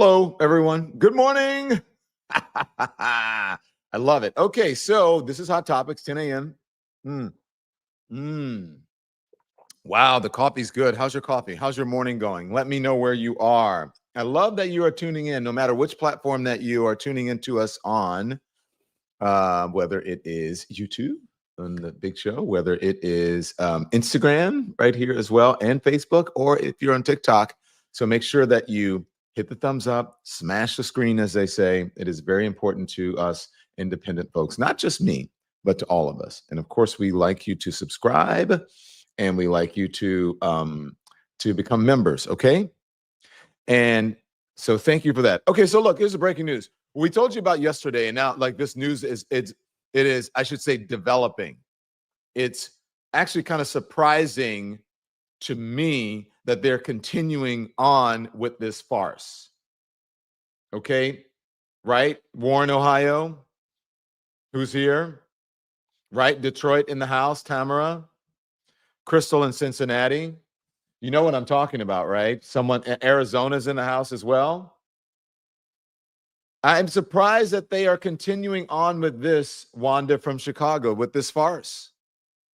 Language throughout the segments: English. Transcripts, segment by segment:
Hello, everyone. Good morning. I love it. Okay, so this is Hot Topics, 10 a.m. Mm. Mm. Wow, the coffee's good. How's your coffee? How's your morning going? Let me know where you are. I love that you are tuning in, no matter which platform that you are tuning into us on, whether it is YouTube on the big show, whether it is Instagram right here as well, and Facebook, or if you're on TikTok. So make sure that you hit the thumbs up, smash the screen, as they say. It is very important to us independent folks, not just me, but to all of us. And of course, we like you to subscribe, and we like you to become members. Okay, and so thank you for that. Okay, so look, here's the breaking news. We told you about yesterday, and now like this news is I should say developing. It's actually kind of surprising to me that they're continuing on with this farce. Okay, right? Warren, Ohio, who's here? Right? Detroit in the house, Tamara. Crystal in Cincinnati. You know what I'm talking about, right? Someone, Arizona's in the house as well. I'm surprised that they are continuing on with this, Wanda from Chicago, with this farce.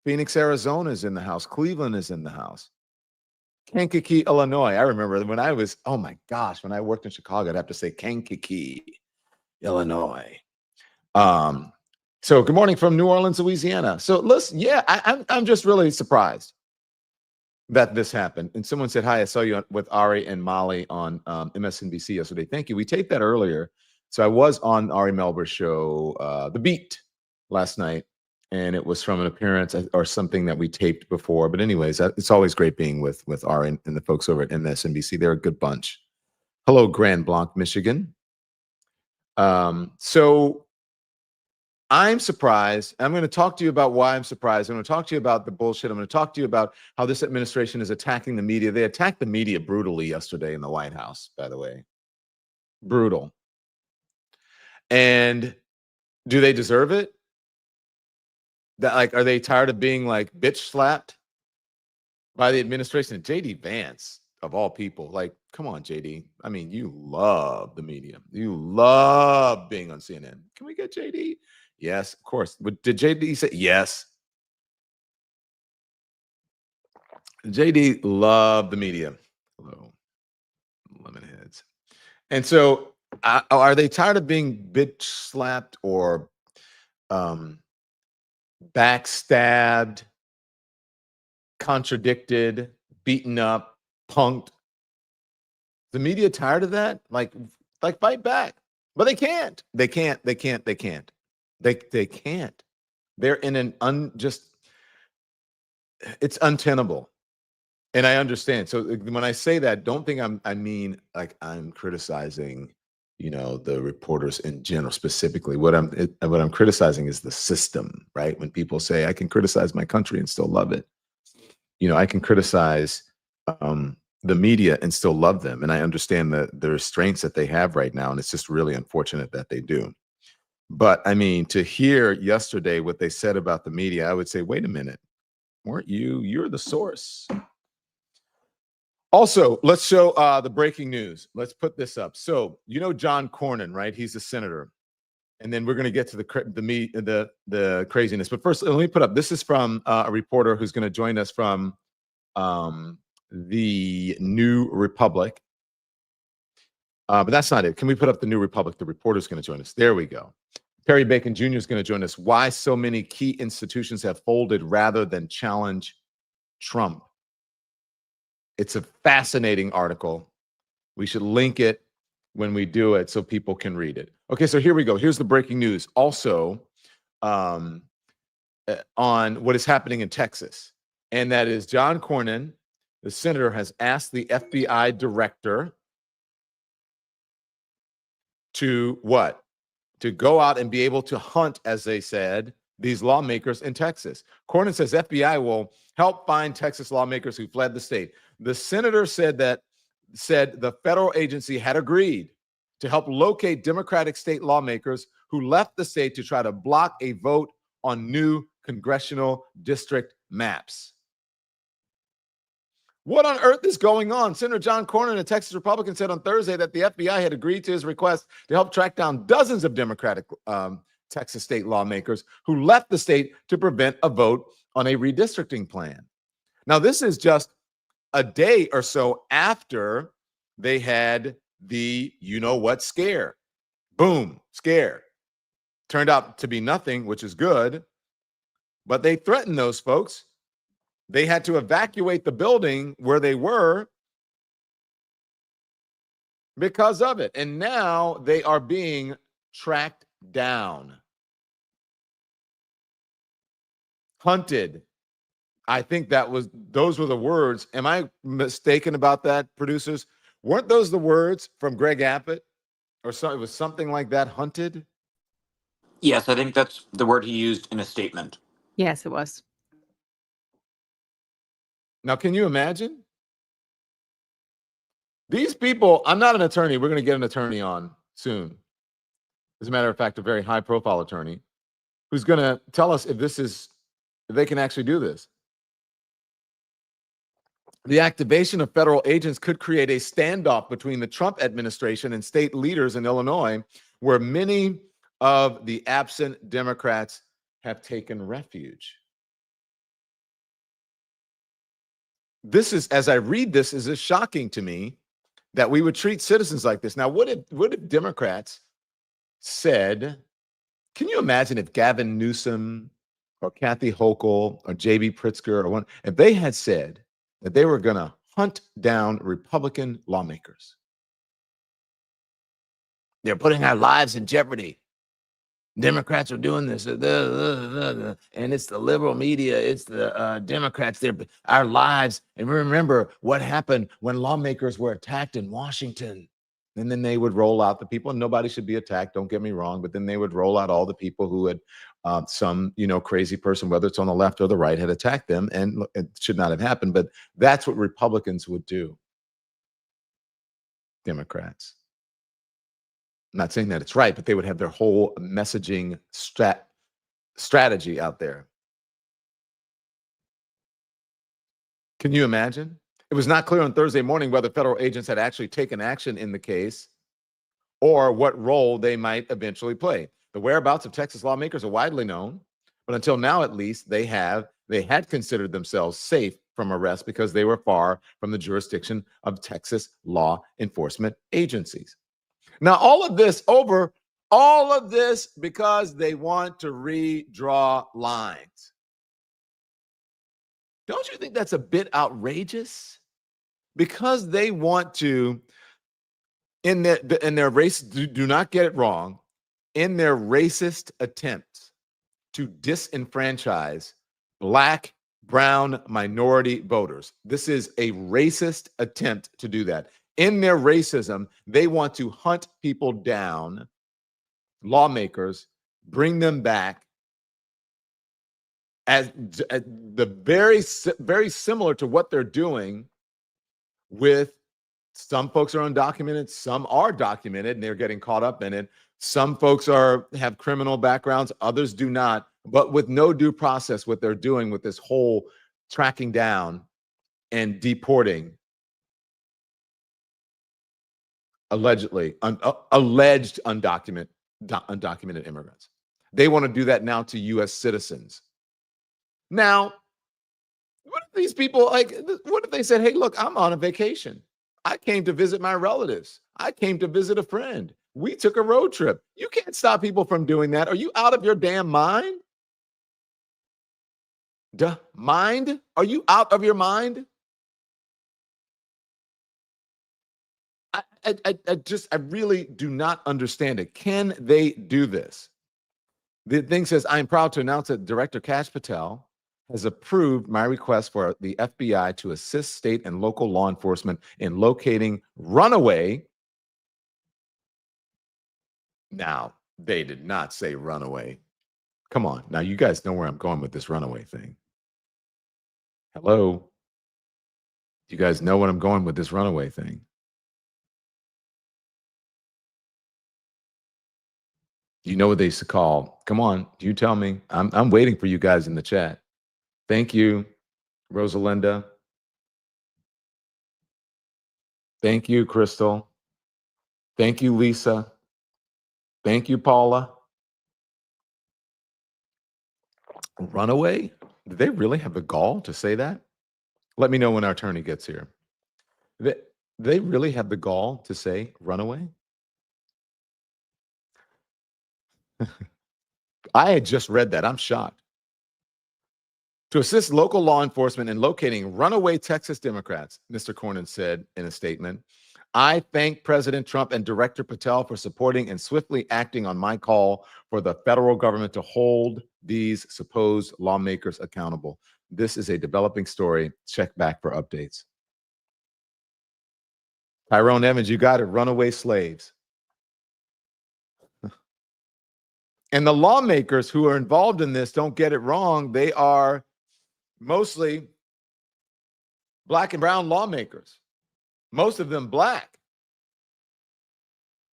Phoenix, Arizona is in the house. Cleveland is in the house. Kankakee, Illinois. I remember when I was, oh my gosh, when I worked in Chicago, I'd have to say Kankakee, Illinois. So good morning from New Orleans, Louisiana. So listen, yeah, I'm just really surprised that this happened. And someone said, hi, I saw you with Ari and Molly on MSNBC yesterday. Thank you. We taped that earlier. So I was on Ari Melber's show, The Beat, last night, and it was from an appearance or something that we taped before. But anyways, it's always great being with Ari and the folks over at MSNBC. They're a good bunch. Hello, Grand Blanc, Michigan. So I'm surprised. I'm going to talk to you about why I'm surprised. I'm going to talk to you about the bullshit. I'm going to talk to you about how this administration is attacking the media. They attacked the media brutally yesterday in the White House, by the way. Brutal. And do they deserve it? That, like, are they tired of being like bitch slapped by the administration? And JD Vance, of all people, like, come on, JD. I mean, you love the media. You love being on CNN. Can we get JD? Yes, of course. But did JD say yes? JD loved the media. Hello, Lemonheads. And so, are they tired of being bitch slapped or backstabbed, contradicted, beaten up, punked? The media tired of that? Like fight back. But they can't. They can't. They can't. They can't. They can't. They're in an it's untenable. And I understand. So when I say that, don't think I mean like I'm criticizing, the reporters in general specifically. What I'm criticizing is the system, right? When people say I can criticize my country and still love it, I can criticize the media and still love them, and I understand the restraints that they have right now, and it's just really unfortunate that they do. But I mean, to hear yesterday what they said about the media, I would say, wait a minute, weren't you're the source? Also, let's show the breaking news. Let's put this up. So, John Cornyn, right? He's a senator. And then we're going to get to the craziness. But first, let me put up. This is from a reporter who's going to join us from the New Republic. But that's not it. Can we put up the New Republic? The reporter's going to join us. There we go. Perry Bacon Jr. is going to join us. Why so many key institutions have folded rather than challenge Trump. It's a fascinating article. We should link it when we do it so people can read it. Okay, so here we go. Here's the breaking news. Also, on what is happening in Texas, and that is John Cornyn, the senator, has asked the FBI director to what? To go out and be able to hunt, as they said, these lawmakers in Texas. Cornyn says FBI will help find Texas lawmakers who fled the state. The senator said the federal agency had agreed to help locate Democratic state lawmakers who left the state to try to block a vote on new congressional district maps. What on earth is going on? Senator John Cornyn, a Texas Republican, said on Thursday that the FBI had agreed to his request to help track down dozens of Democratic Texas state lawmakers who left the state to prevent a vote on a redistricting plan. Now, this is just a day or so after they had the you-know-what scare. Boom, scare. Turned out to be nothing, which is good. But they threatened those folks. They had to evacuate the building where they were because of it. And now they are being tracked down, hunted. I think those were the words. Am I mistaken about that, producers? Weren't those the words from Greg Abbott? Or so, it was something like that, hunted? Yes, I think that's the word he used in a statement. Yes, it was. Now, can you imagine? These people, I'm not an attorney. We're going to get an attorney on soon. As a matter of fact, a very high-profile attorney who's going to tell us if they can actually do this. The activation of federal agents could create a standoff between the Trump administration and state leaders in Illinois, where many of the absent Democrats have taken refuge. This is, as I read this, is shocking to me that we would treat citizens like this. Now, what if Democrats said, can you imagine if Gavin Newsom or Kathy Hochul or JB Pritzker if they had said that they were going to hunt down Republican lawmakers? They're putting our lives in jeopardy. Democrats are doing this, and it's the liberal media, it's the Democrats, they're our lives. And remember what happened when lawmakers were attacked in Washington. And then they would roll out the people, and nobody should be attacked, don't get me wrong, but then they would roll out all the people who had some, crazy person, whether it's on the left or the right, had attacked them, and it should not have happened. But that's what Republicans would do. Democrats. I'm not saying that it's right, but they would have their whole messaging strategy out there. Can you imagine? It was not clear on Thursday morning whether federal agents had actually taken action in the case or what role they might eventually play. The whereabouts of Texas lawmakers are widely known, but until now, at least, they had considered themselves safe from arrest because they were far from the jurisdiction of Texas law enforcement agencies. Now, all of this because they want to redraw lines. Don't you think that's a bit outrageous? Because they want to, in their race, do not get it wrong, in their racist attempts to disenfranchise Black, brown, minority voters. This is a racist attempt to do that. In their racism, they want to hunt people down, lawmakers, bring them back as the very similar to what they're doing with some folks are undocumented, some are documented, and they're getting caught up in it. Some folks have criminal backgrounds, others do not, but with no due process, what they're doing with this whole tracking down and deporting alleged undocumented immigrants. They want to do that now to U.S. citizens. Now, what if these people, what if they said, hey, look, I'm on a vacation. I came to visit my relatives. I came to visit a friend. We took a road trip. You can't stop people from doing that. Are you out of your damn mind? Mind? Are you out of your mind? I really do not understand it. Can they do this? The thing says, I am proud to announce that Director Kash Patel has approved my request for the FBI to assist state and local law enforcement in locating runaway. Now, they did not say runaway. Come on. Now, you guys know where I'm going with this runaway thing. Hello? You guys know where I'm going with this runaway thing. You know what they used to call, come on, you tell me. I'm waiting for you guys in the chat. Thank you, Rosalinda. Thank you, Crystal. Thank you, Lisa. Thank you, Paula. Runaway? Did they really have the gall to say that? Let me know when our attorney gets here. They really have the gall to say runaway? I had just read that. I'm shocked. To assist local law enforcement in locating runaway Texas Democrats, Mr. Cornyn said in a statement, I thank President Trump and Director Patel for supporting and swiftly acting on my call for the federal government to hold these supposed lawmakers accountable. This is a developing story. Check back for updates. Tyrone Evans, you got it. Runaway slaves. And the lawmakers who are involved in this, don't get it wrong, they are mostly Black and brown lawmakers, most of them Black.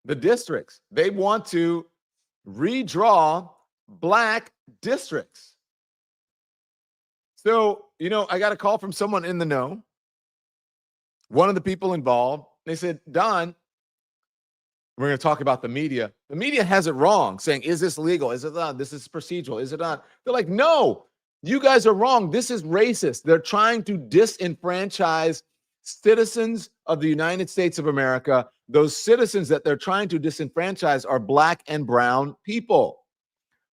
The districts, they want to redraw Black districts. So, I got a call from someone in the know, one of the people involved. They said, Don, we're going to talk about the media. The media has it wrong, saying, is this legal? Is it not? This is procedural. Is it not? They're like, no, you guys are wrong. This is racist. They're trying to disenfranchise citizens of the United States of America. Those citizens that they're trying to disenfranchise are Black and brown people,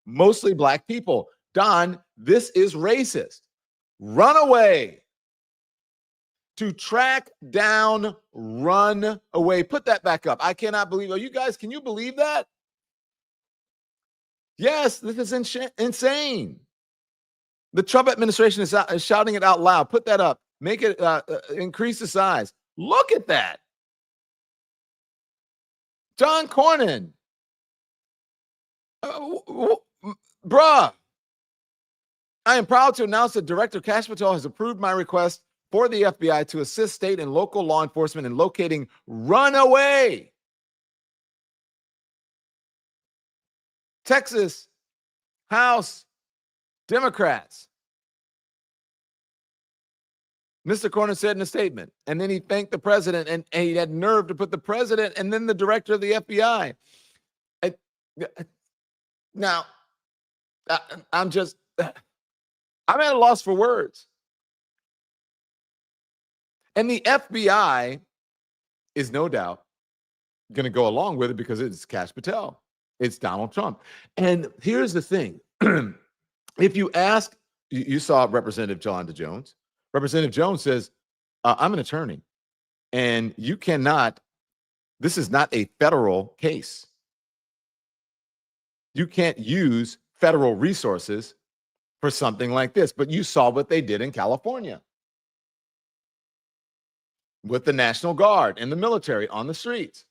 mostly Black people. Don, this is racist. Run away. To track down, run away. Put that back up. I cannot believe. You guys, can you believe that? Yes, this is insane. The Trump administration is shouting it out loud. Put that up. Make it increase the size. Look at that. John Cornyn. Bruh. I am proud to announce that Director Kash Patel has approved my request for the FBI to assist state and local law enforcement in locating runaway Texas House Democrats. Mr. Cornyn said in a statement, and then he thanked the president, and he had nerve to put the president and then the director of the FBI. Now, I'm at a loss for words. And the FBI is no doubt going to go along with it because it's Kash Patel. It's Donald Trump. And here's the thing. If you ask, you saw Representative Jolanda Jones. Representative Jones says, I'm an attorney, and you cannot, this is not a federal case. You can't use federal resources for something like this. But you saw what they did in California with the National Guard and the military on the streets.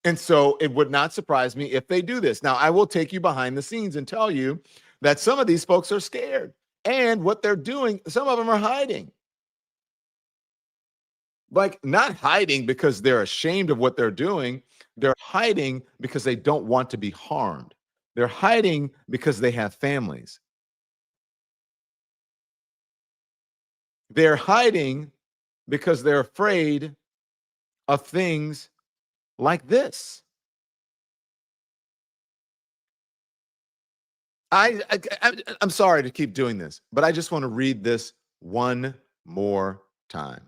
And so it would not surprise me if they do this. Now, I will take you behind the scenes and tell you that some of these folks are scared. And what they're doing, some of them are hiding. Like, not hiding because they're ashamed of what they're doing. They're hiding because they don't want to be harmed. They're hiding because they have families. They're hiding because they're afraid of things like this. I'm sorry to keep doing this, but I just want to read this one more time.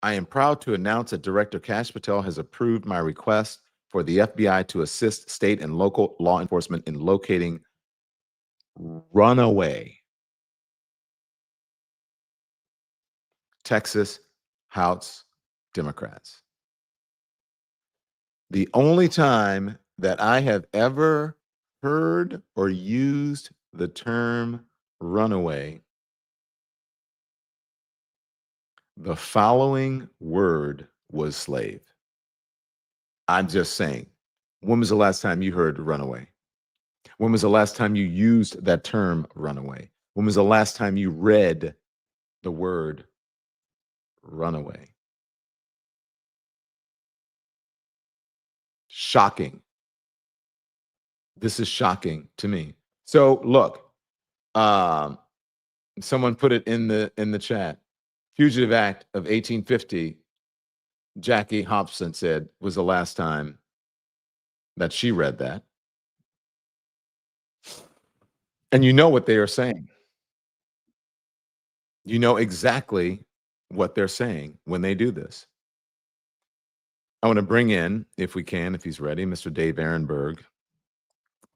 I am proud to announce that Director Kash Patel has approved my request for the FBI to assist state and local law enforcement in locating runaway Texas House Democrats. The only time that I have ever heard or used the term runaway, the following word was slave. I'm just saying, when was the last time you heard runaway? When was the last time you used that term runaway? When was the last time you read the word runaway? Shocking. This is shocking to me. So look, someone put it in the chat. Fugitive Act of 1850, Jackie Hobson said, was the last time that she read that. And you know what they are saying. You know exactly what they're saying when they do this. I want to bring in, if we can, if he's ready, Mr. Dave Ehrenberg,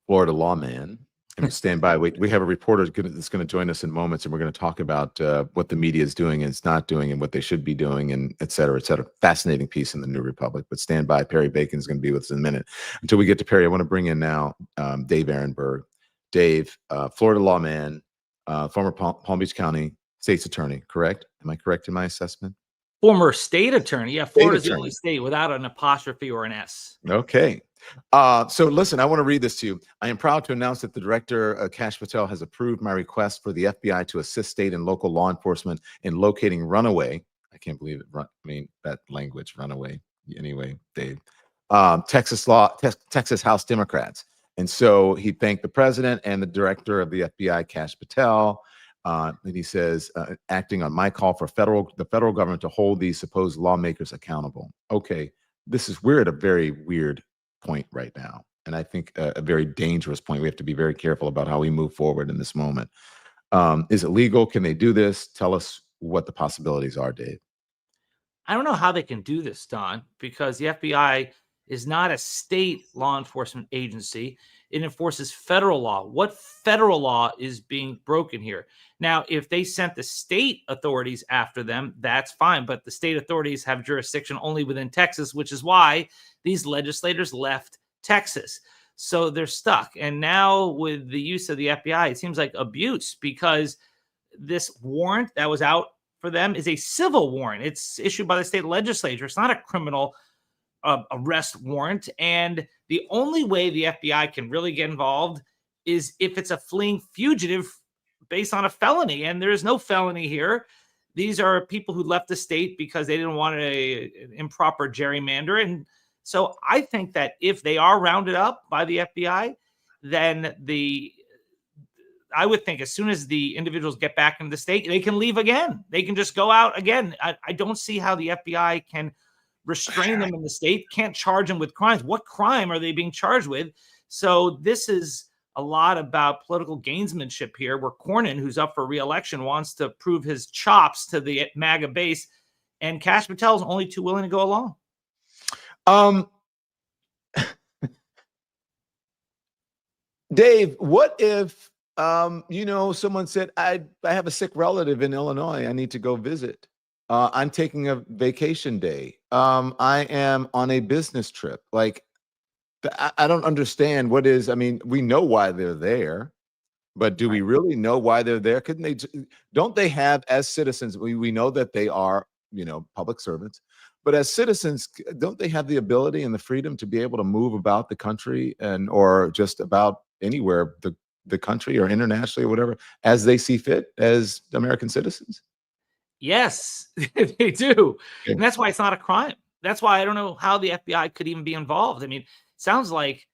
Florida lawman. And stand by. We have a reporter that's going to join us in moments, and we're going to talk about what the media is doing and it's not doing and what they should be doing, and et cetera, et cetera. Fascinating piece in the New Republic. But stand by. Perry Bacon is going to be with us in a minute. Until we get to Perry, I want to bring in now Dave Ehrenberg. Dave, Florida lawman, former Palm Beach County state's attorney, correct? Am I correct in my assessment? Former state attorney. Yeah, Florida's the only state without an apostrophe or an S. Okay. So listen, I want to read this to you. I am proud to announce that the director, Kash Patel, has approved my request for the FBI to assist state and local law enforcement in locating runaway. I can't believe it. I mean, that language, runaway. Anyway, Dave, Texas House Democrats. And so he thanked the president and the director of the FBI, Kash Patel. And he says, acting on my call for the federal government to hold these supposed lawmakers accountable. Okay, we're at a very weird point right now, and I think a very dangerous point. We have to be very careful about how we move forward in this moment. Is it legal? Can they do this? Tell us what the possibilities are, Dave. I don't know how they can do this, Don, because the FBI is not a state law enforcement agency. It enforces federal law. What federal law is being broken here? Now, if they sent the state authorities after them, that's fine. But the state authorities have jurisdiction only within Texas, which is why these legislators left Texas. So they're stuck. And now with the use of the FBI, it seems like abuse, because this warrant that was out for them is a civil warrant. It's issued by the state legislature. It's not a criminal arrest warrant. And the only way the FBI can really get involved is if it's a fleeing fugitive based on a felony. And there is no felony here. These are people who left the state because they didn't want an improper gerrymander. And so I think that if they are rounded up by the FBI, then I would think as soon as the individuals get back into the state, they can leave again. They can just go out again. I don't see how the FBI can restrain them in the state, can't charge them with crimes. What crime are they being charged with? So this is a lot about political gamesmanship here, where Cornyn, who's up for re-election, wants to prove his chops to the MAGA base, and Kash Patel is only too willing to go along. Dave, what if someone said, I have a sick relative in Illinois, I need to go visit. I'm taking a vacation day. I am on a business trip. Like, I don't understand we know why they're there, but do we really know why they're there? Don't they have, as citizens, we know that they are, public servants, but as citizens, don't they have the ability and the freedom to be able to move about the country or just about anywhere, the country or internationally or whatever, as they see fit as American citizens? Yes, they do. And that's why it's not a crime. That's why I don't know how the FBI could even be involved. I mean, it sounds like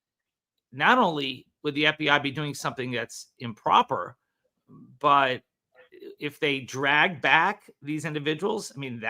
not only would the FBI be doing something that's improper, but if they drag back these individuals, I mean,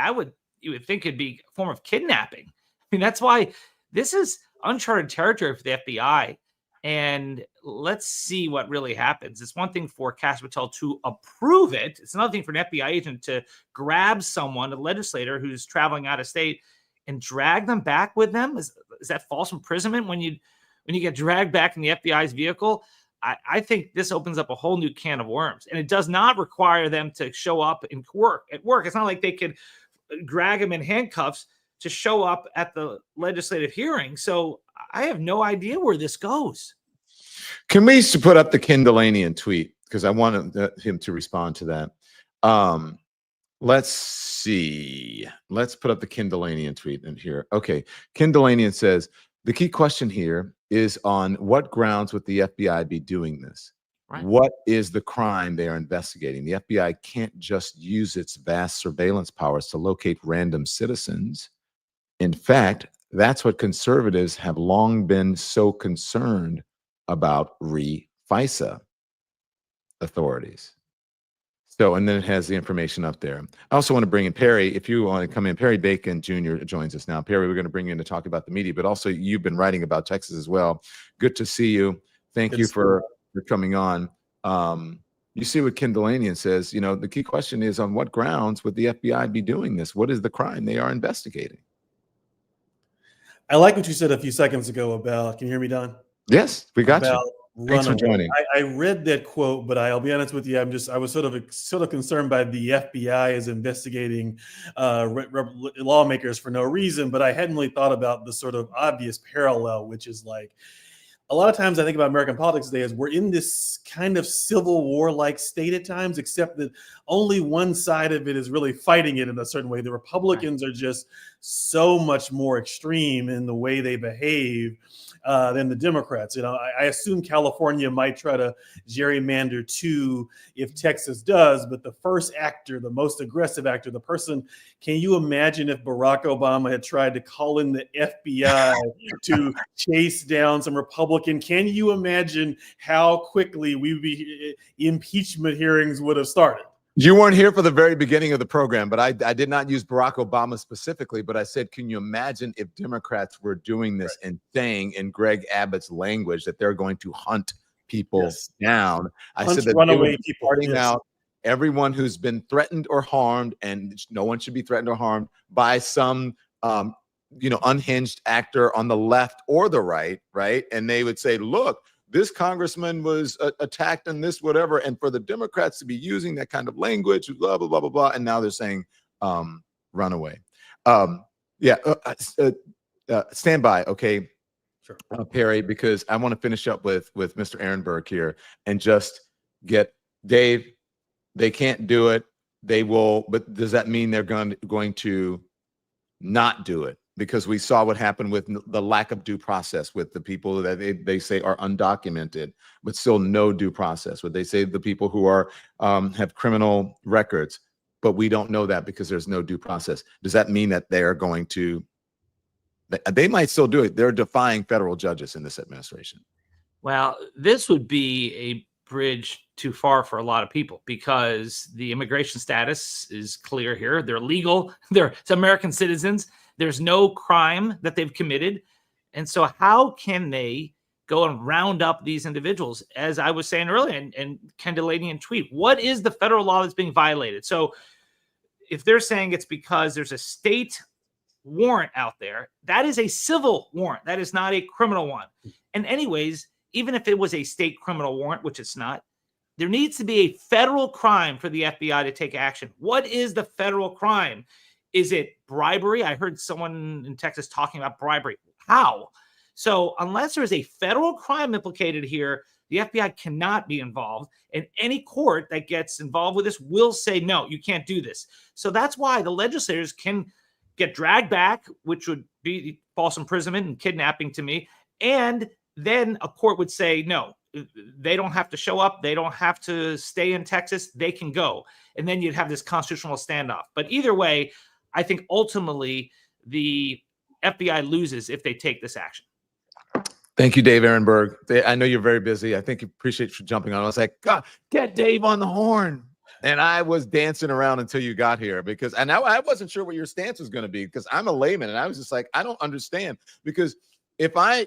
you would think it'd be a form of kidnapping. I mean, that's why this is uncharted territory for the FBI. And let's see what really happens. It's one thing for Kash Patel to approve it. It's another thing for an FBI agent to grab someone, a legislator who's traveling out of state, and drag them back with them. Is that false imprisonment when you get dragged back in the FBI's vehicle? I think this opens up a whole new can of worms, and it does not require them to show up at work. It's not like they could drag them in handcuffs to show up at the legislative hearing. So I have no idea where this goes. Can we put up the Ken Delanian tweet? Because I want him to respond to that. Let's see. Let's put up the Ken Delanian tweet in here. Okay. Ken Delanian says, the key question here is on what grounds would the FBI be doing this? Right. What is the crime they are investigating? The FBI can't just use its vast surveillance powers to locate random citizens. In fact, that's what conservatives have long been so concerned about FISA authorities. So, and then it has the information up there. I also want to bring in Perry. If you want to come in, Perry Bacon Jr. joins us now. Perry, we're going to bring you in to talk about the media, but also you've been writing about Texas as well. Good to see you. Thank you for coming on. You see what Ken Delanian says, you know, the key question is, on what grounds would the FBI be doing this? What is the crime they are investigating? I like what you said a few seconds ago about, can you hear me, Don? Yes, we got you. Thanks for Runaway. joining. I read that quote, but I'll be honest with you, I was sort of concerned by the FBI is investigating lawmakers for no reason, but I hadn't really thought about the sort of obvious parallel, which is like, a lot of times I think about American politics today as we're in this kind of civil war-like state at times, except that only one side of it is really fighting it in a certain way. The Republicans are just so much more extreme in the way they behave than the Democrats. You know, I assume California might try to gerrymander too if Texas does, but the first actor, the most aggressive actor, the person, can you imagine if Barack Obama had tried to call in the FBI to chase down some Republican? Can you imagine how quickly impeachment hearings would have started? You weren't here for the very beginning of the program, but I did not use Barack Obama specifically, but I said, can you imagine if Democrats were doing this and saying in Greg Abbott's language that they're going to hunt people down? I said that they would be starting out everyone who's been threatened or harmed, and no one should be threatened or harmed by some unhinged actor on the left or the right, right? And they would say, look, this congressman was attacked and this whatever, and for the Democrats to be using that kind of language, blah, blah, blah, blah, blah, and now they're saying runaway. Stand by, okay, sure. Perry, because I want to finish up with Mr. Ehrenberg here and just get Dave. They can't do it. They will, but does that mean they're going to not do it? Because we saw what happened with the lack of due process with the people that they say are undocumented, but still no due process. What they say, the people who are have criminal records, but we don't know that because there's no due process. Does that mean that they are going to? They might still do it. They're defying federal judges in this administration. Well, this would be a bridge too far for a lot of people because the immigration status is clear here. They're legal. They're American citizens. There's no crime that they've committed. And so how can they go and round up these individuals? As I was saying earlier, and Ken Delanian tweet, what is the federal law that's being violated? So if they're saying it's because there's a state warrant out there, that is a civil warrant. That is not a criminal one. And anyways, even if it was a state criminal warrant, which it's not, there needs to be a federal crime for the FBI to take action. What is the federal crime? Is it bribery? I heard someone in Texas talking about bribery. How? So unless there is a federal crime implicated here, the FBI cannot be involved. And any court that gets involved with this will say, no, you can't do this. So that's why the legislators can get dragged back, which would be false imprisonment and kidnapping to me. And then a court would say, no, they don't have to show up. They don't have to stay in Texas. They can go. And then you'd have this constitutional standoff. But either way, I think ultimately the FBI loses if they take this action. Thank you, Dave Ehrenberg. I know you're very busy. I think you appreciate you jumping on. I was like, God, get Dave on the horn. And I was dancing around until you got here because, and I wasn't sure what your stance was going to be because I'm a layman and I was just like, I don't understand because if I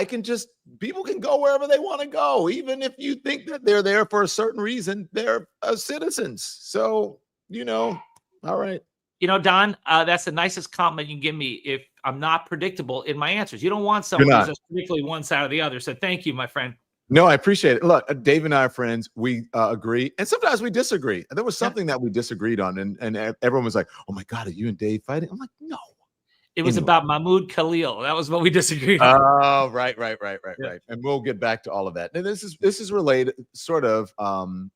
can just, people can go wherever they want to go. Even if you think that they're there for a certain reason, they're citizens. So, all right. Don, that's the nicest compliment you can give me if I'm not predictable in my answers. You don't want someone who's just particularly one side or the other. So thank you, my friend. No, I appreciate it. Look, Dave and I are friends. We agree. And sometimes we disagree. There was something that we disagreed on. And everyone was like, oh my God, are you and Dave fighting? I'm like, no. It was about Mahmoud Khalil. That was what we disagreed on. Oh, right. And we'll get back to all of that. And this is related sort of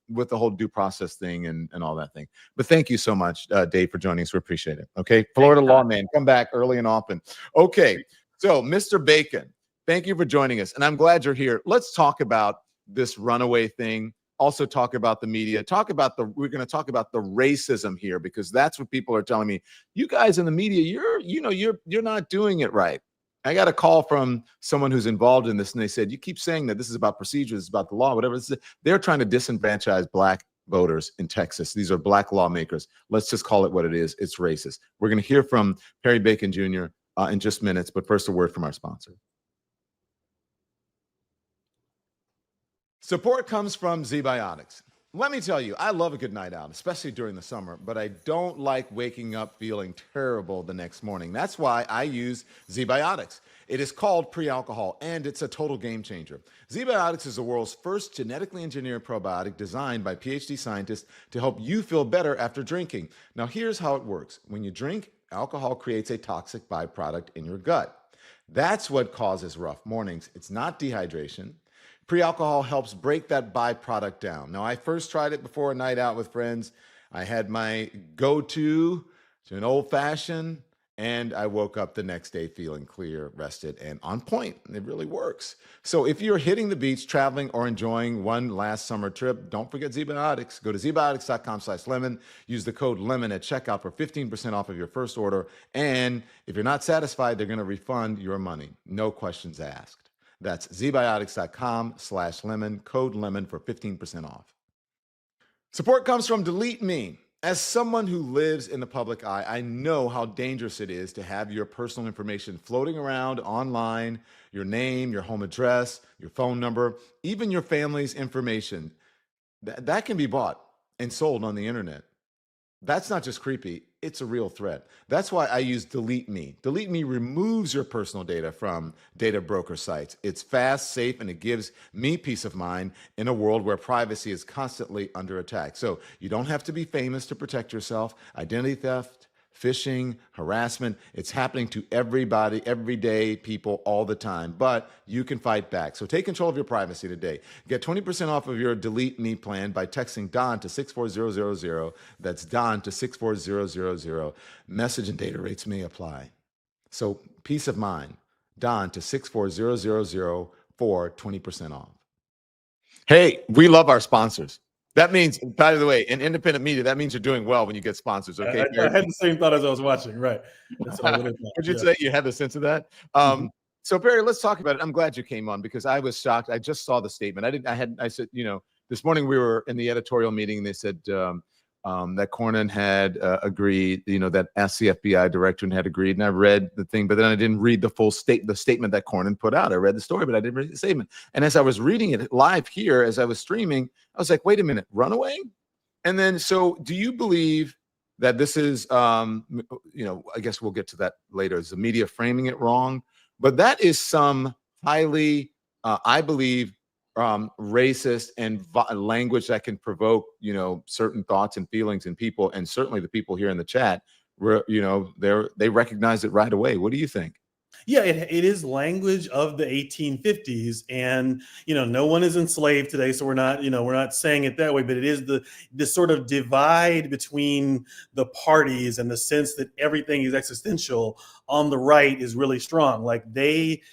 with the whole due process thing and all that thing. But thank you so much, Dave, for joining us. We appreciate it. Okay. Florida lawman, come back early and often. Okay. So Mr. Bacon, thank you for joining us. And I'm glad you're here. Let's talk about this runaway thing. Also talk about the media, we're going to talk about the racism here, because that's what people are telling me. You guys in the media, you're not doing it right. I got a call from someone who's involved in this, and they said, you keep saying that this is about procedures, it's about the law, whatever. They're trying to disenfranchise black voters in Texas. These are black lawmakers. Let's just call it what it is. It's racist. We're going to hear from Perry Bacon Jr. In just minutes, but first a word from our sponsor. Support comes from ZBiotics. Let me tell you, I love a good night out, especially during the summer, but I don't like waking up feeling terrible the next morning. That's why I use ZBiotics. It is called pre-alcohol, and it's a total game changer. ZBiotics is the world's first genetically engineered probiotic designed by PhD scientists to help you feel better after drinking. Now, here's how it works. When you drink, alcohol creates a toxic byproduct in your gut. That's what causes rough mornings. It's not dehydration. Pre-alcohol helps break that byproduct down. Now, I first tried it before a night out with friends. I had my go-to an old-fashioned, and I woke up the next day feeling clear, rested, and on point. It really works. So if you're hitting the beach, traveling, or enjoying one last summer trip, don't forget ZBiotics. Go to zbiotics.com/lemon. Use the code LEMON at checkout for 15% off of your first order. And if you're not satisfied, they're going to refund your money. No questions asked. That's zbiotics.com/lemon, code LEMON for 15% off. Support comes from Delete Me. As someone who lives in the public eye, I know how dangerous it is to have your personal information floating around online, your name, your home address, your phone number, even your family's information. That can be bought and sold on the internet. That's not just creepy, it's a real threat. That's why I use Delete Me. Delete Me removes your personal data from data broker sites. It's fast, safe, and it gives me peace of mind in a world where privacy is constantly under attack. So you don't have to be famous to protect yourself. Identity theft, phishing, harassment, it's happening to everybody, everyday people all the time, but you can fight back. So take control of your privacy today. Get 20% off of your Delete Me plan by texting Don to 64000. That's Don to 64000. Message and data rates may apply. So peace of mind, Don to 64000 for 20% off. Hey, we love our sponsors. That means, by the way, in independent media, that means you're doing well when you get sponsors. Okay, I had the same thought as I was watching. Right. That's what I would have thought. Would you say you had the sense of that? So Perry, let's talk about it. I'm glad you came on because I was shocked. I just saw the statement. I said, this morning we were in the editorial meeting and they said that Cornyn had agreed, that asked the FBI director and had agreed. And I read the thing, but then I didn't read the full the statement that Cornyn put out. I read the story, but I didn't read the statement. And as I was reading it live here, as I was streaming, I was like, wait a minute, runaway? And then, so do you believe that this is, I guess we'll get to that later. Is the media framing it wrong? But that is some highly, I believe, racist and language that can provoke, certain thoughts and feelings in people, and certainly the people here in the chat, they recognize it right away. What do you think? Yeah, it is language of the 1850s, and no one is enslaved today, so we're not saying it that way, but it is this sort of divide between the parties and the sense that everything is existential on the right is really strong. Like think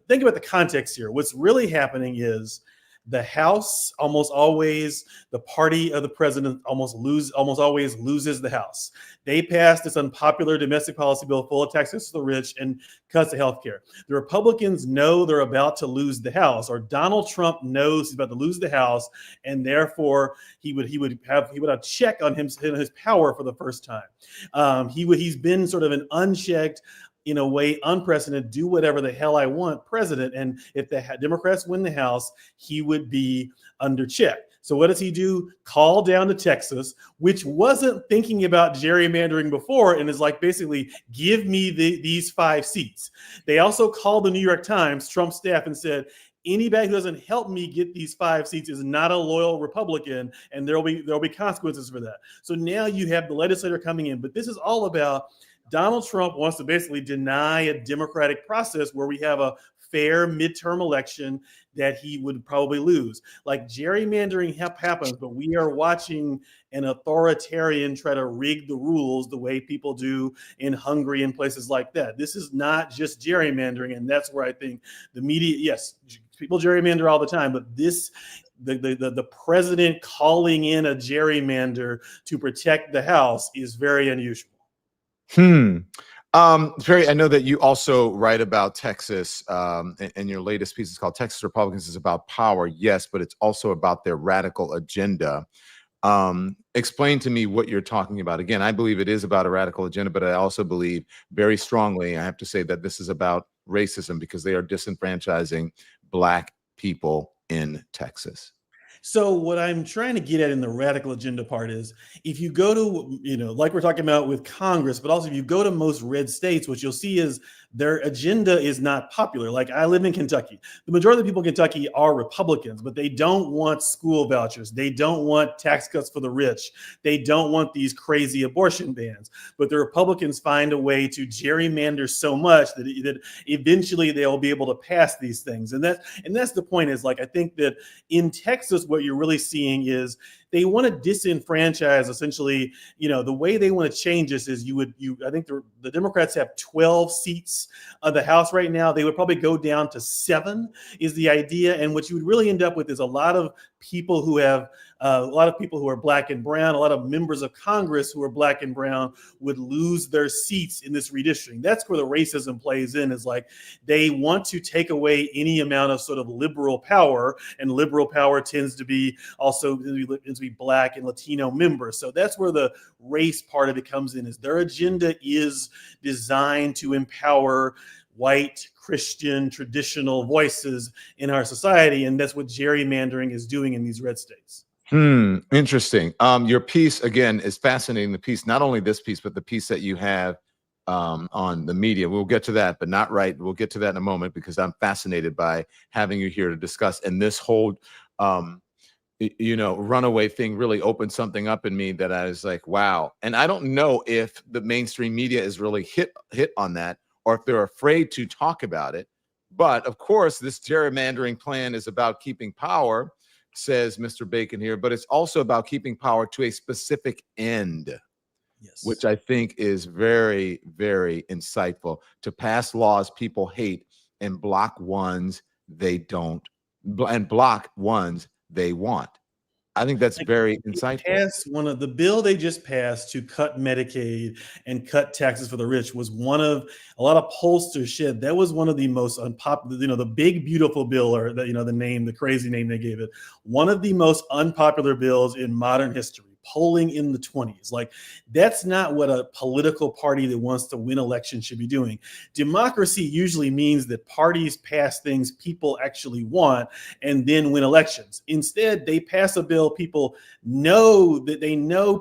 about the context here. What's really happening is the House almost always, the party of the president almost always loses the House. They passed this unpopular domestic policy bill full of taxes to the rich and cuts to healthcare. The Republicans know they're about to lose the House, or Donald Trump knows he's about to lose the House, and therefore he would have a check on his power for the first time. He's been sort of an unchecked, in a way, unprecedented, do whatever the hell I want president. And if the Democrats win the House, he would be under check. So what does he do? Call down to Texas, which wasn't thinking about gerrymandering before, and is like, basically, give me these 5 seats. They also called the New York Times, Trump's staff, and said, anybody who doesn't help me get these 5 seats is not a loyal Republican, and there'll be consequences for that. So now you have the legislator coming in, but this is all about Donald Trump wants to basically deny a democratic process where we have a fair midterm election that he would probably lose. Like, gerrymandering happens, but we are watching an authoritarian try to rig the rules the way people do in Hungary and places like that. This is not just gerrymandering, and that's where I think the media, yes, people gerrymander all the time, but the president calling in a gerrymander to protect the House is very unusual. Perry, I know that you also write about Texas, and your latest piece is called Texas Republicans is about power. Yes, but it's also about their radical agenda. Explain to me what you're talking about. Again, I believe it is about a radical agenda, but I also believe very strongly, I have to say, that this is about racism because they are disenfranchising Black people in Texas. So what I'm trying to get at in the radical agenda part is if you go to, like we're talking about with Congress, but also if you go to most red states, what you'll see is their agenda is not popular. Like I live in Kentucky. The majority of the people in Kentucky are Republicans, but they don't want school vouchers. They don't want tax cuts for the rich. They don't want these crazy abortion bans. But the Republicans find a way to gerrymander so much that eventually they'll be able to pass these things. And that's the point is, like, I think that in Texas, what you're really seeing is they want to disenfranchise essentially, the way they want to change this is I think the Democrats have 12 seats of the House right now. They would probably go down to 7 is the idea. And what you would really end up with is a lot of people who are Black and brown, a lot of members of Congress who are Black and brown would lose their seats in this redistricting. That's where the racism plays in, is like they want to take away any amount of sort of liberal power, and liberal power tends to be also Black and Latino members. So that's where the race part of it comes in, is their agenda is designed to empower white, Christian, traditional voices in our society. And that's what gerrymandering is doing in these red states. Interesting. Your piece, again, is fascinating. The piece, not only this piece, but the piece that you have on the media. We'll get to that, but not right. We'll get to that in a moment because I'm fascinated by having you here to discuss. And this whole, runaway thing really opened something up in me that I was like, wow. And I don't know if the mainstream media is really hit on that, or if they're afraid to talk about it. But of course, this gerrymandering plan is about keeping power, says Mr. Bacon here, but it's also about keeping power to a specific end, yes, which I think is very, very insightful, to pass laws people hate and block ones they don't, and block ones they want. I think that's very insightful. The bill they just passed to cut Medicaid and cut taxes for the rich was one of a lot of pollsters shed. That was one of the most unpopular, the big, beautiful bill, or the crazy name they gave it. One of the most unpopular bills in modern history. Polling in the 20s. Like, that's not what a political party that wants to win elections should be doing. Democracy usually means that parties pass things people actually want and then win elections. Instead, they pass a bill people know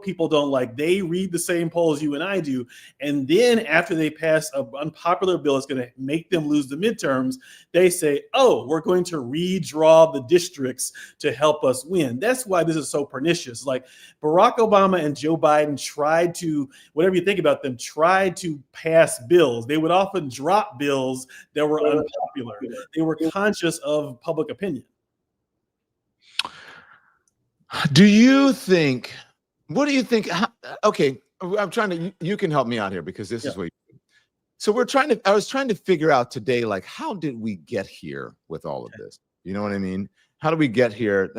people don't like. They read the same polls you and I do. And then after they pass an unpopular bill that's going to make them lose the midterms, they say, oh, we're going to redraw the districts to help us win. That's why this is so pernicious. Like, Barack Obama and Joe Biden tried to, whatever you think about them, tried to pass bills. They would often drop bills that were unpopular. They were conscious of public opinion. What do you think? Okay, you can help me out here because this is what so I was trying to figure out today, like, how did we get here with all of this? You know what I mean? How do we get here?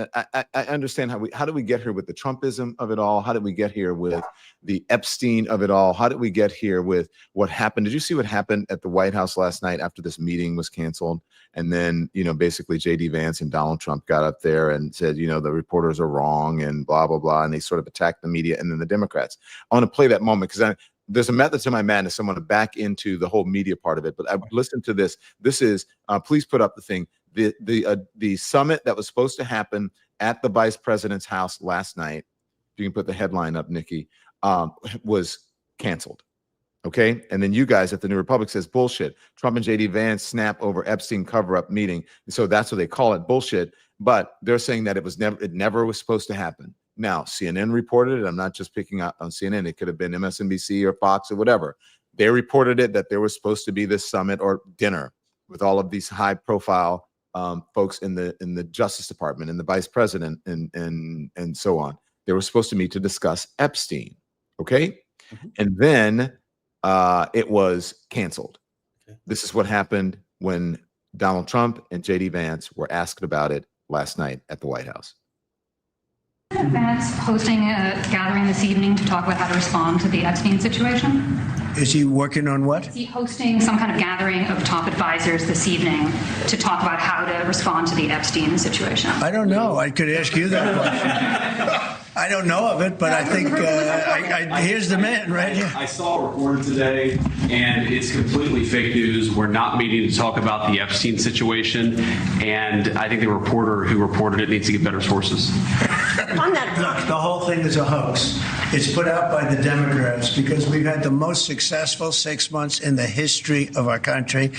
I understand how do we get here with the Trumpism of it all? How did we get here with the Epstein of it all? How did we get here with what happened? Did you see what happened at the White House last night after this meeting was canceled? And then, basically JD Vance and Donald Trump got up there and said, the reporters are wrong and blah, blah, blah. And they sort of attacked the media and then the Democrats. I want to play that moment because there's a method to my madness. I want to back into the whole media part of it. But I listened to this. This is, please put up the thing. The summit that was supposed to happen at the vice president's house last night, if you can put the headline up, Nikki, was canceled. Okay. And then you guys at the New Republic says bullshit. Trump and JD Vance snap over Epstein cover-up meeting. So that's what they call it, bullshit. But they're saying that it never was supposed to happen. Now, CNN reported it. I'm not just picking out on CNN. It could have been MSNBC or Fox or whatever. They reported it that there was supposed to be this summit or dinner with all of these high-profile folks in the Justice Department and the vice president and so on. They were supposed to meet to discuss Epstein. Okay. Mm-hmm. And then it was canceled. Okay. This is what happened when Donald Trump and JD Vance were asked about it last night at the White House. Vance hosting a gathering this evening to talk about how to respond to the Epstein situation? Is he working on what? Is he hosting some kind of gathering of top advisors this evening to talk about how to respond to the Epstein situation? I don't know. I could ask you that question. I don't know of it, but I think here's the man right here. I saw a report today, and it's completely fake news. We're not meeting to talk about the Epstein situation, and I think the reporter who reported it needs to get better sources. On that, look, the whole thing is a hoax. It's put out by the Democrats because we've had the most successful 6 months in the history of our country.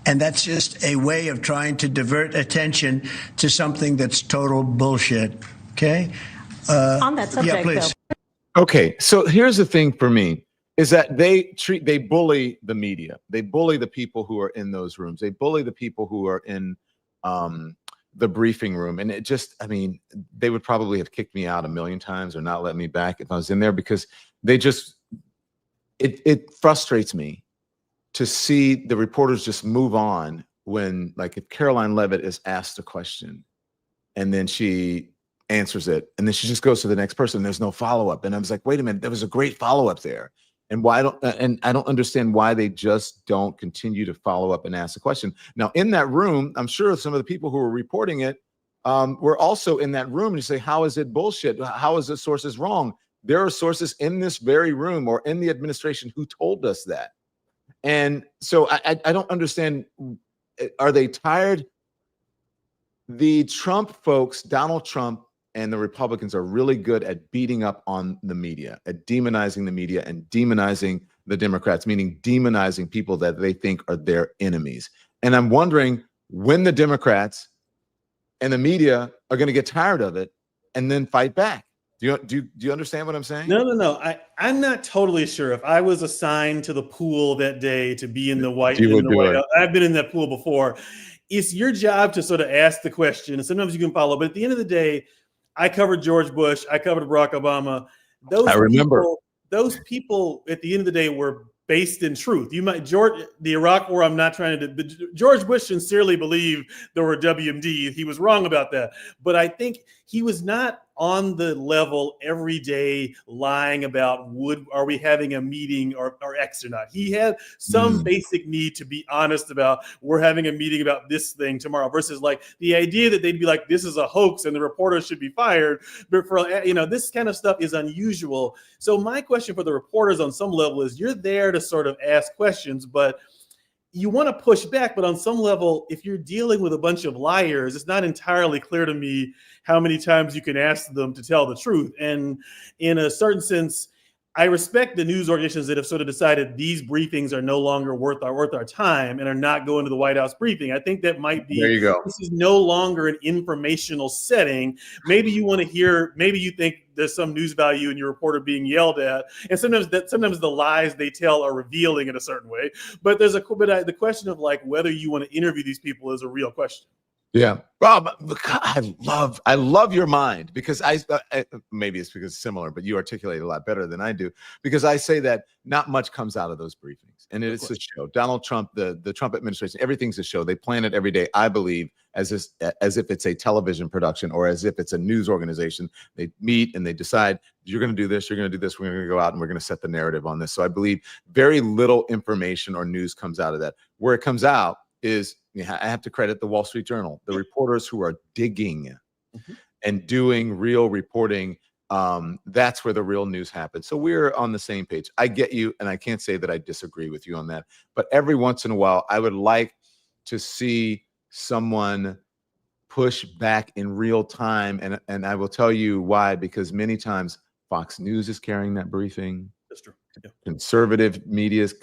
And that's just a way of trying to divert attention to something that's total bullshit. Okay? On that subject, yeah, please. Okay, so here's the thing for me is that they bully the media. They bully the people who are in those rooms. They bully the people who are in the briefing room. And it just, I mean, they would probably have kicked me out a million times or not let me back if I was in there, because they just, it frustrates me to see the reporters just move on when, like, if Caroline Leavitt is asked a question and then she answers it and then she just goes to the next person, there's no follow-up. And I was like, wait a minute, there was a great follow-up there. And why don't, and I don't understand why they just don't continue to follow up and ask a question. Now, in that room, I'm sure some of the people who were reporting it were also in that room, and you say, how is it bullshit? How is the sources wrong? There are sources in this very room or in the administration who told us that. And so I don't understand. Are they tired? The Trump folks, Donald Trump and the Republicans, are really good at beating up on the media, at demonizing the media and demonizing the Democrats, meaning demonizing people that they think are their enemies. And I'm wondering when the Democrats and the media are going to get tired of it and then fight back. Do you understand what I'm saying? No. I'm not totally sure. If I was assigned to the pool that day to be in the White House, I've been in that pool before. It's your job to sort of ask the question, and sometimes you can follow. But at the end of the day, I covered George Bush. I covered Barack Obama. I remember. Those people at the end of the day were based in truth. You might, the Iraq War, I'm not trying to, George Bush sincerely believed there were WMD. He was wrong about that. But I think he was not on the level every day lying about are we having a meeting or X or not. He had some basic need to be honest about, we're having a meeting about this thing tomorrow, versus like the idea that they'd be like, this is a hoax and the reporter should be fired. But for, this kind of stuff is unusual. So my question for the reporters on some level is, you're there to sort of ask questions, but you want to push back. But on some level, if you're dealing with a bunch of liars, it's not entirely clear to me how many times you can ask them to tell the truth. And in a certain sense, I respect the news organizations that have sort of decided these briefings are no longer worth our time and are not going to the White House briefing. I think that might be, there you go. This is no longer an informational setting. Maybe you want to hear, maybe you think there's some news value in your reporter being yelled at. And sometimes the lies they tell are revealing in a certain way. But the question of like whether you want to interview these people is a real question. Yeah, Bob, I love your mind, because maybe it's because it's similar, but you articulate a lot better than I do, because I say that not much comes out of those briefings, and it's a show. Donald Trump, the Trump administration, everything's a show. They plan it every day, I believe, as if it's a television production or as if it's a news organization. They meet and they decide, you're going to do this, you're going to do this, we're going to go out and we're going to set the narrative on this. So I believe very little information or news comes out of that. Where it comes out is, I have to credit the Wall Street Journal, the reporters who are digging and doing real reporting. That's where the real news happens. So we're on the same page. I get you, and I can't say that I disagree with you on that. But every once in a while, I would like to see someone push back in real time. And I will tell you why, because many times Fox News is carrying that briefing. That's true. Yeah. Conservative media is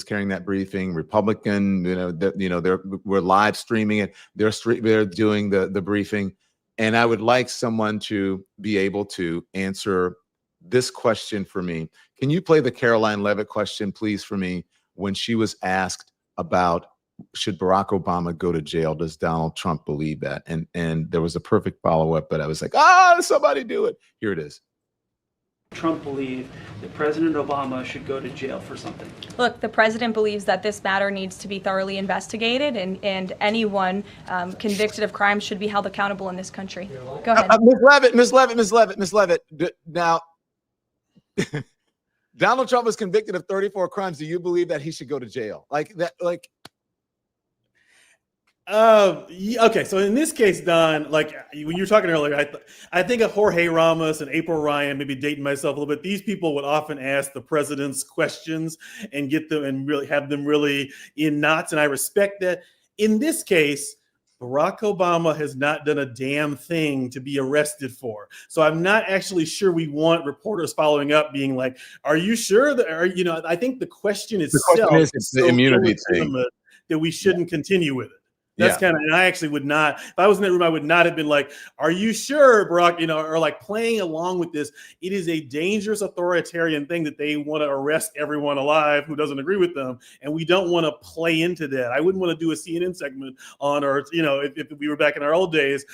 carrying that briefing. Republican, we're live streaming it. They're doing the briefing, and I would like someone to be able to answer this question for me. Can you play the Caroline Leavitt question, please, for me? When she was asked about, should Barack Obama go to jail? Does Donald Trump believe that? And there was a perfect follow-up, but I was like, somebody do it. Here it is. Trump believe that President Obama should go to jail for something? Look, the president believes that this matter needs to be thoroughly investigated, and anyone convicted of crime should be held accountable in this country. Go ahead. Ms. Leavitt. Now, Donald Trump was convicted of 34 crimes. Do you believe that he should go to jail? Like that, like Okay, so in this case, Don, like when you were talking earlier, I think of Jorge Ramos and April Ryan, maybe dating myself a little bit. These people would often ask the president's questions and get them and really have them really in knots, and I respect that. In this case, Barack Obama has not done a damn thing to be arrested for. So I'm not actually sure we want reporters following up being like, are you sure that, I think the question itself is the so immunity thing illegitimate that we shouldn't continue with it. That's kind of, and I actually would not, if I was in that room, I would not have been like, are you sure, Barack, or like playing along with this. It is a dangerous authoritarian thing that they want to arrest everyone alive who doesn't agree with them. And we don't want to play into that. I wouldn't want to do a CNN segment on, or, if we were back in our old days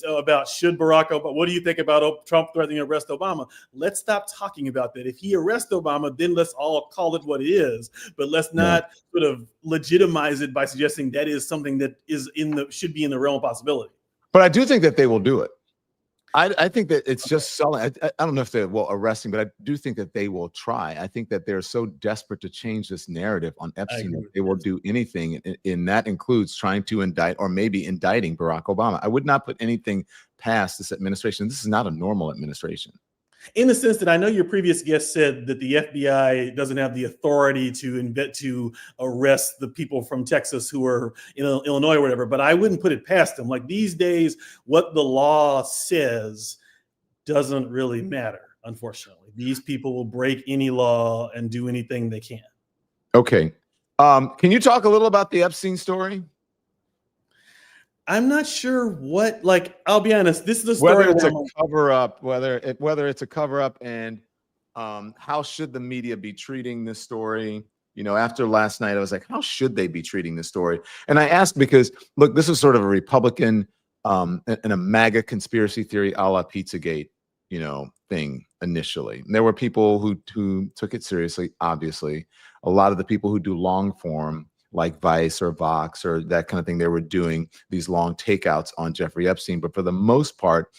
about should Barack Obama, what do you think about Trump threatening to arrest Obama? Let's stop talking about that. If he arrests Obama, then let's all call it what it is. But let's not sort of legitimize it by suggesting that is something that is should be in the realm of possibility. But I do think that they will do it. I think that it's just selling. I don't know if they will arrest him, but I do think that they will try. I think that they're so desperate to change this narrative on Epstein that they will do anything, and that includes trying to indict or maybe indicting Barack Obama. I would not put anything past this administration. This is not a normal administration. In the sense that I know your previous guest said that the FBI doesn't have the authority to arrest the people from Texas who are in Illinois or whatever, but I wouldn't put it past them. Like these days, what the law says doesn't really matter, unfortunately. These people will break any law and do anything they can. Okay. Can you talk a little about the Epstein story? I'm not sure what, I'll be honest, this is a story. Whether it's a cover up, whether it's a cover up, and how should the media be treating this story? After last night, I was like, how should they be treating this story? And I asked because, look, this is sort of a Republican and a MAGA conspiracy theory a la Pizzagate, thing initially. And there were people who took it seriously, obviously. A lot of the people who do long form, like Vice or Vox or that kind of thing, they were doing these long takeouts on Jeffrey Epstein. But for the most part,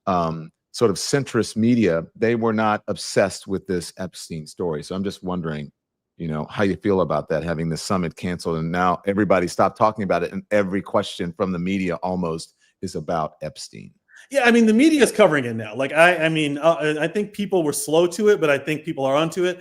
sort of centrist media, they were not obsessed with this Epstein story. So I'm just wondering, how you feel about that, having the summit canceled and now everybody stopped talking about it and every question from the media almost is about Epstein. Yeah, I mean, the media is covering it now. I think people were slow to it, but I think people are onto it.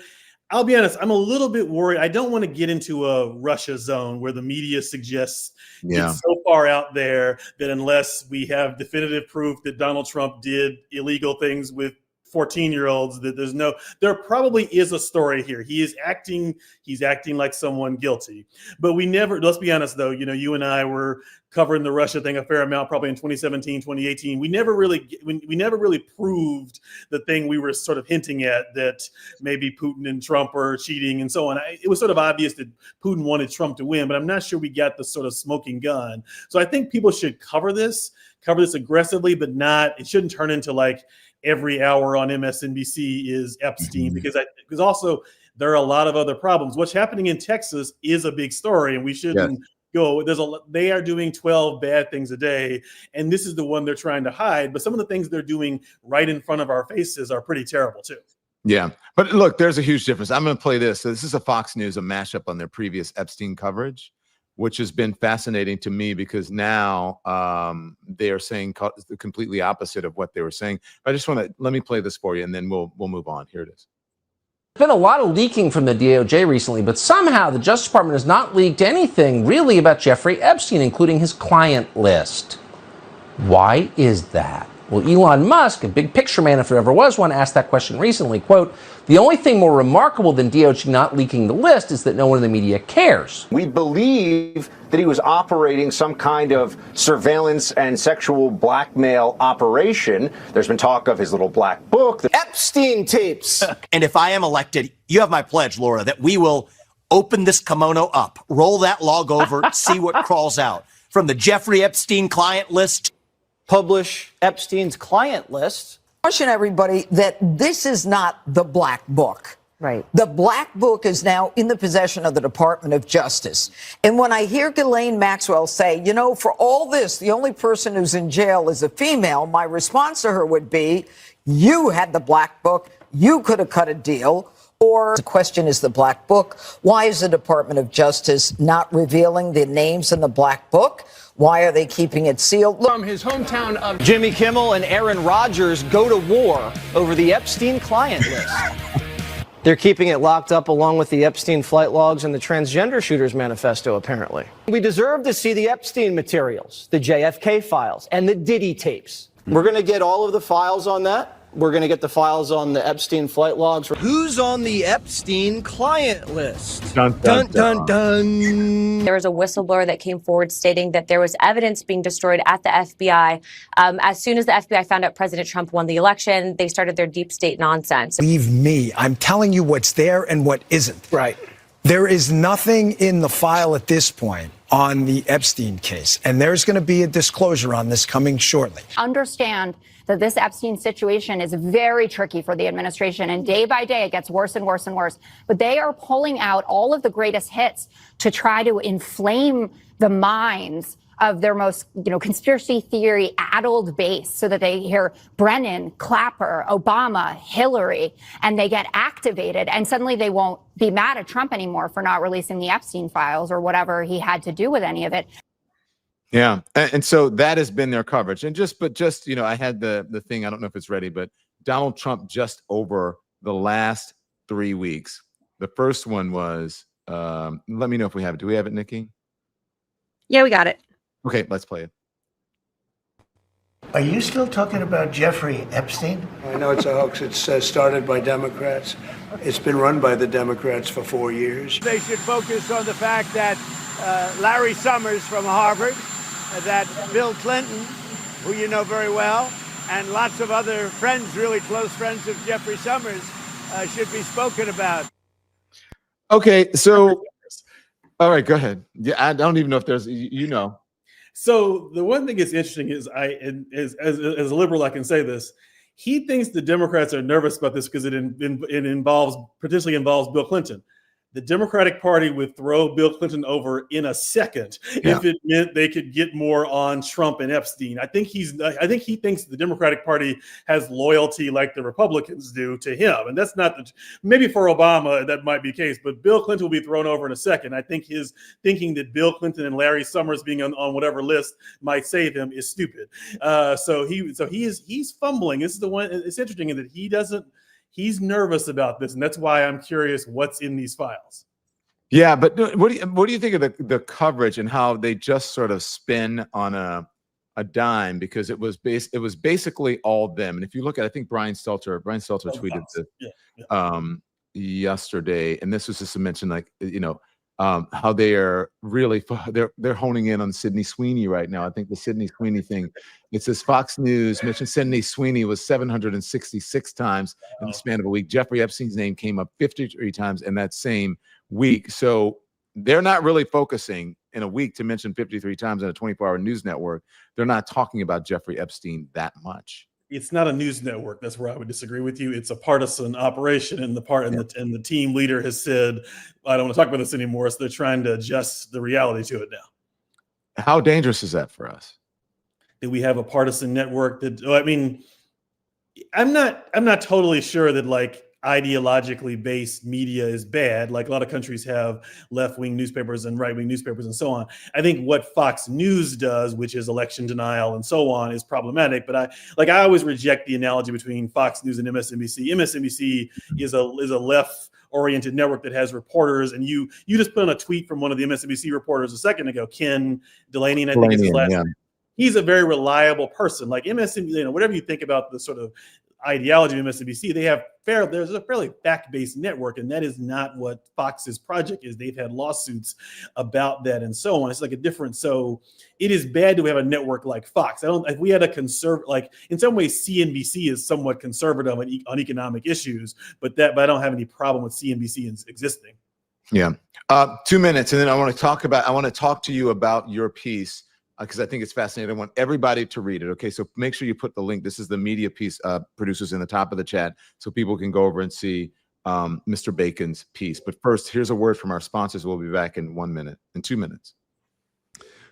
I'll be honest, I'm a little bit worried. I don't want to get into a Russia zone where the media suggests it's so far out there that unless we have definitive proof that Donald Trump did illegal things with 14-year-olds, that there probably is a story here. He's acting like someone guilty. But let's be honest though, you and I were covering the Russia thing a fair amount, probably in 2017, 2018. We never really proved the thing we were sort of hinting at, that maybe Putin and Trump are cheating and so on. It was sort of obvious that Putin wanted Trump to win, but I'm not sure we got the sort of smoking gun. So I think people should cover this aggressively, but it shouldn't turn into like every hour on MSNBC is Epstein, because also there are a lot of other problems. What's happening in Texas is a big story, and we shouldn't go. They are doing 12 bad things a day, and this is the one they're trying to hide. But some of the things they're doing right in front of our faces are pretty terrible too. Yeah, but look, there's a huge difference. I'm going to play this. So this is a Fox News, a mashup on their previous Epstein coverage, which has been fascinating to me because now they are saying the completely opposite of what they were saying. I just let me play this for you, and then we'll move on. Here it is. There's been a lot of leaking from the DOJ recently, but somehow the Justice Department has not leaked anything really about Jeffrey Epstein, including his client list. Why is that? Well, Elon Musk, a big picture man if there ever was one, asked that question recently. Quote, "The only thing more remarkable than DOJ not leaking the list is that no one in the media cares." We believe that he was operating some kind of surveillance and sexual blackmail operation. There's been talk of his little black book, the Epstein tapes. And if I am elected, you have my pledge, Laura, that we will open this kimono up, roll that log over, see what crawls out. From the Jeffrey Epstein client list. Publish Epstein's client list. Caution everybody that this is not the black book. Right. The black book is now in the possession of the Department of Justice. And when I hear Ghislaine Maxwell say, for all this, the only person who's in jail is a female, my response to her would be, you had the black book. You could have cut a deal. Or the question is the Black Book. Why is the Department of Justice not revealing the names in the Black Book? Why are they keeping it sealed? From his hometown of Jimmy Kimmel and Aaron Rodgers go to war over the Epstein client list. They're keeping it locked up along with the Epstein flight logs and the transgender shooters manifesto, apparently. We deserve to see the Epstein materials, the JFK files, and the Diddy tapes. We're going to get all of the files on that. We're going to get the files on the Epstein flight logs. Who's on the Epstein client list? Dun, dun, dun, dun. There was a whistleblower that came forward stating that there was evidence being destroyed at the FBI. As soon as the FBI found out President Trump won the election, they started their deep state nonsense. Believe me, I'm telling you what's there and what isn't. Right. There is nothing in the file at this point on the Epstein case, and there's going to be a disclosure on this coming shortly. Understand that this Epstein situation is very tricky for the administration, and day by day it gets worse and worse and worse. But they are pulling out all of the greatest hits to try to inflame the minds of their most, conspiracy theory addled base, so that they hear Brennan, Clapper, Obama, Hillary, and they get activated, and suddenly they won't be mad at Trump anymore for not releasing the Epstein files or whatever he had to do with any of it. Yeah. And so that has been their coverage. And just, I had the thing, I don't know if it's ready, but Donald Trump just over the last 3 weeks. The first one was, let me know if we have it. Do we have it, Nikki? Yeah, we got it. Okay, let's play it. Are you still talking about Jeffrey Epstein? I know it's a hoax. It's started by Democrats. It's been run by the Democrats for 4 years. They should focus on the fact that Larry Summers from Harvard, that Bill Clinton, who you know very well, and lots of other friends, really close friends of Jeffrey Summers, should be spoken about. Okay, so, all right, go ahead. Yeah, I don't even know if there's, So the one thing that's interesting is, as a liberal, I can say this. He thinks the Democrats are nervous about this because it potentially involves Bill Clinton. The Democratic Party would throw Bill Clinton over in a second if it meant they could get more on Trump and Epstein. I think he thinks the Democratic Party has loyalty like the Republicans do to him, and that's not maybe for Obama that might be the case, but Bill Clinton will be thrown over in a second. I think his thinking that Bill Clinton and Larry Summers being on whatever list might save him is stupid. So he's fumbling. This is the one. It's interesting in that he doesn't. He's nervous about this, and that's why I'm curious what's in these files. Yeah, but what do you think of the coverage and how they just sort of spin on a dime, because it was basically all them. And if you look at, I think Brian Stelter tweeted this yesterday, and this was just to mention, how they are really they're honing in on Sydney Sweeney right now. I think the Sydney Sweeney thing, it says Fox News mentioned Sydney Sweeney was 766 times in the span of a week. Jeffrey Epstein's name came up 53 times in that same week. So they're not really focusing in a week to mention 53 times in a 24-hour news network. They're not talking about Jeffrey Epstein that much. It's not a news network. That's where I would disagree with you. It's a partisan operation, and the team leader has said, "I don't want to talk about this anymore." So they're trying to adjust the reality to it now. How dangerous is that for us? That we have a partisan network that, I'm not totally sure that ideologically based media is bad. Like a lot of countries have left-wing newspapers and right-wing newspapers and so on. I think what Fox News does, which is election denial and so on, is problematic. But I always reject the analogy between Fox News and MSNBC. MSNBC is a left-oriented network that has reporters, and you just put on a tweet from one of the MSNBC reporters a second ago, Ken Delaney, and I think it's his last name. He's a very reliable person. Like MSNBC, whatever you think about the sort of ideology of MSNBC, there's a fairly fact-based network, and that is not what Fox's project is. They've had lawsuits about that and so on. It's so it is bad to have a network like Fox. If we had a in some ways CNBC is somewhat conservative on economic issues, but I don't have any problem with CNBC existing. Yeah. 2 minutes, and then I want to talk to you about your piece, because I think it's fascinating. I want everybody to read it. Okay, so make sure you put the link. This is the media piece, producers in the top of the chat, so people can go over and see Mr. Bacon's piece. But first, here's a word from our sponsors. We'll be back in 2 minutes.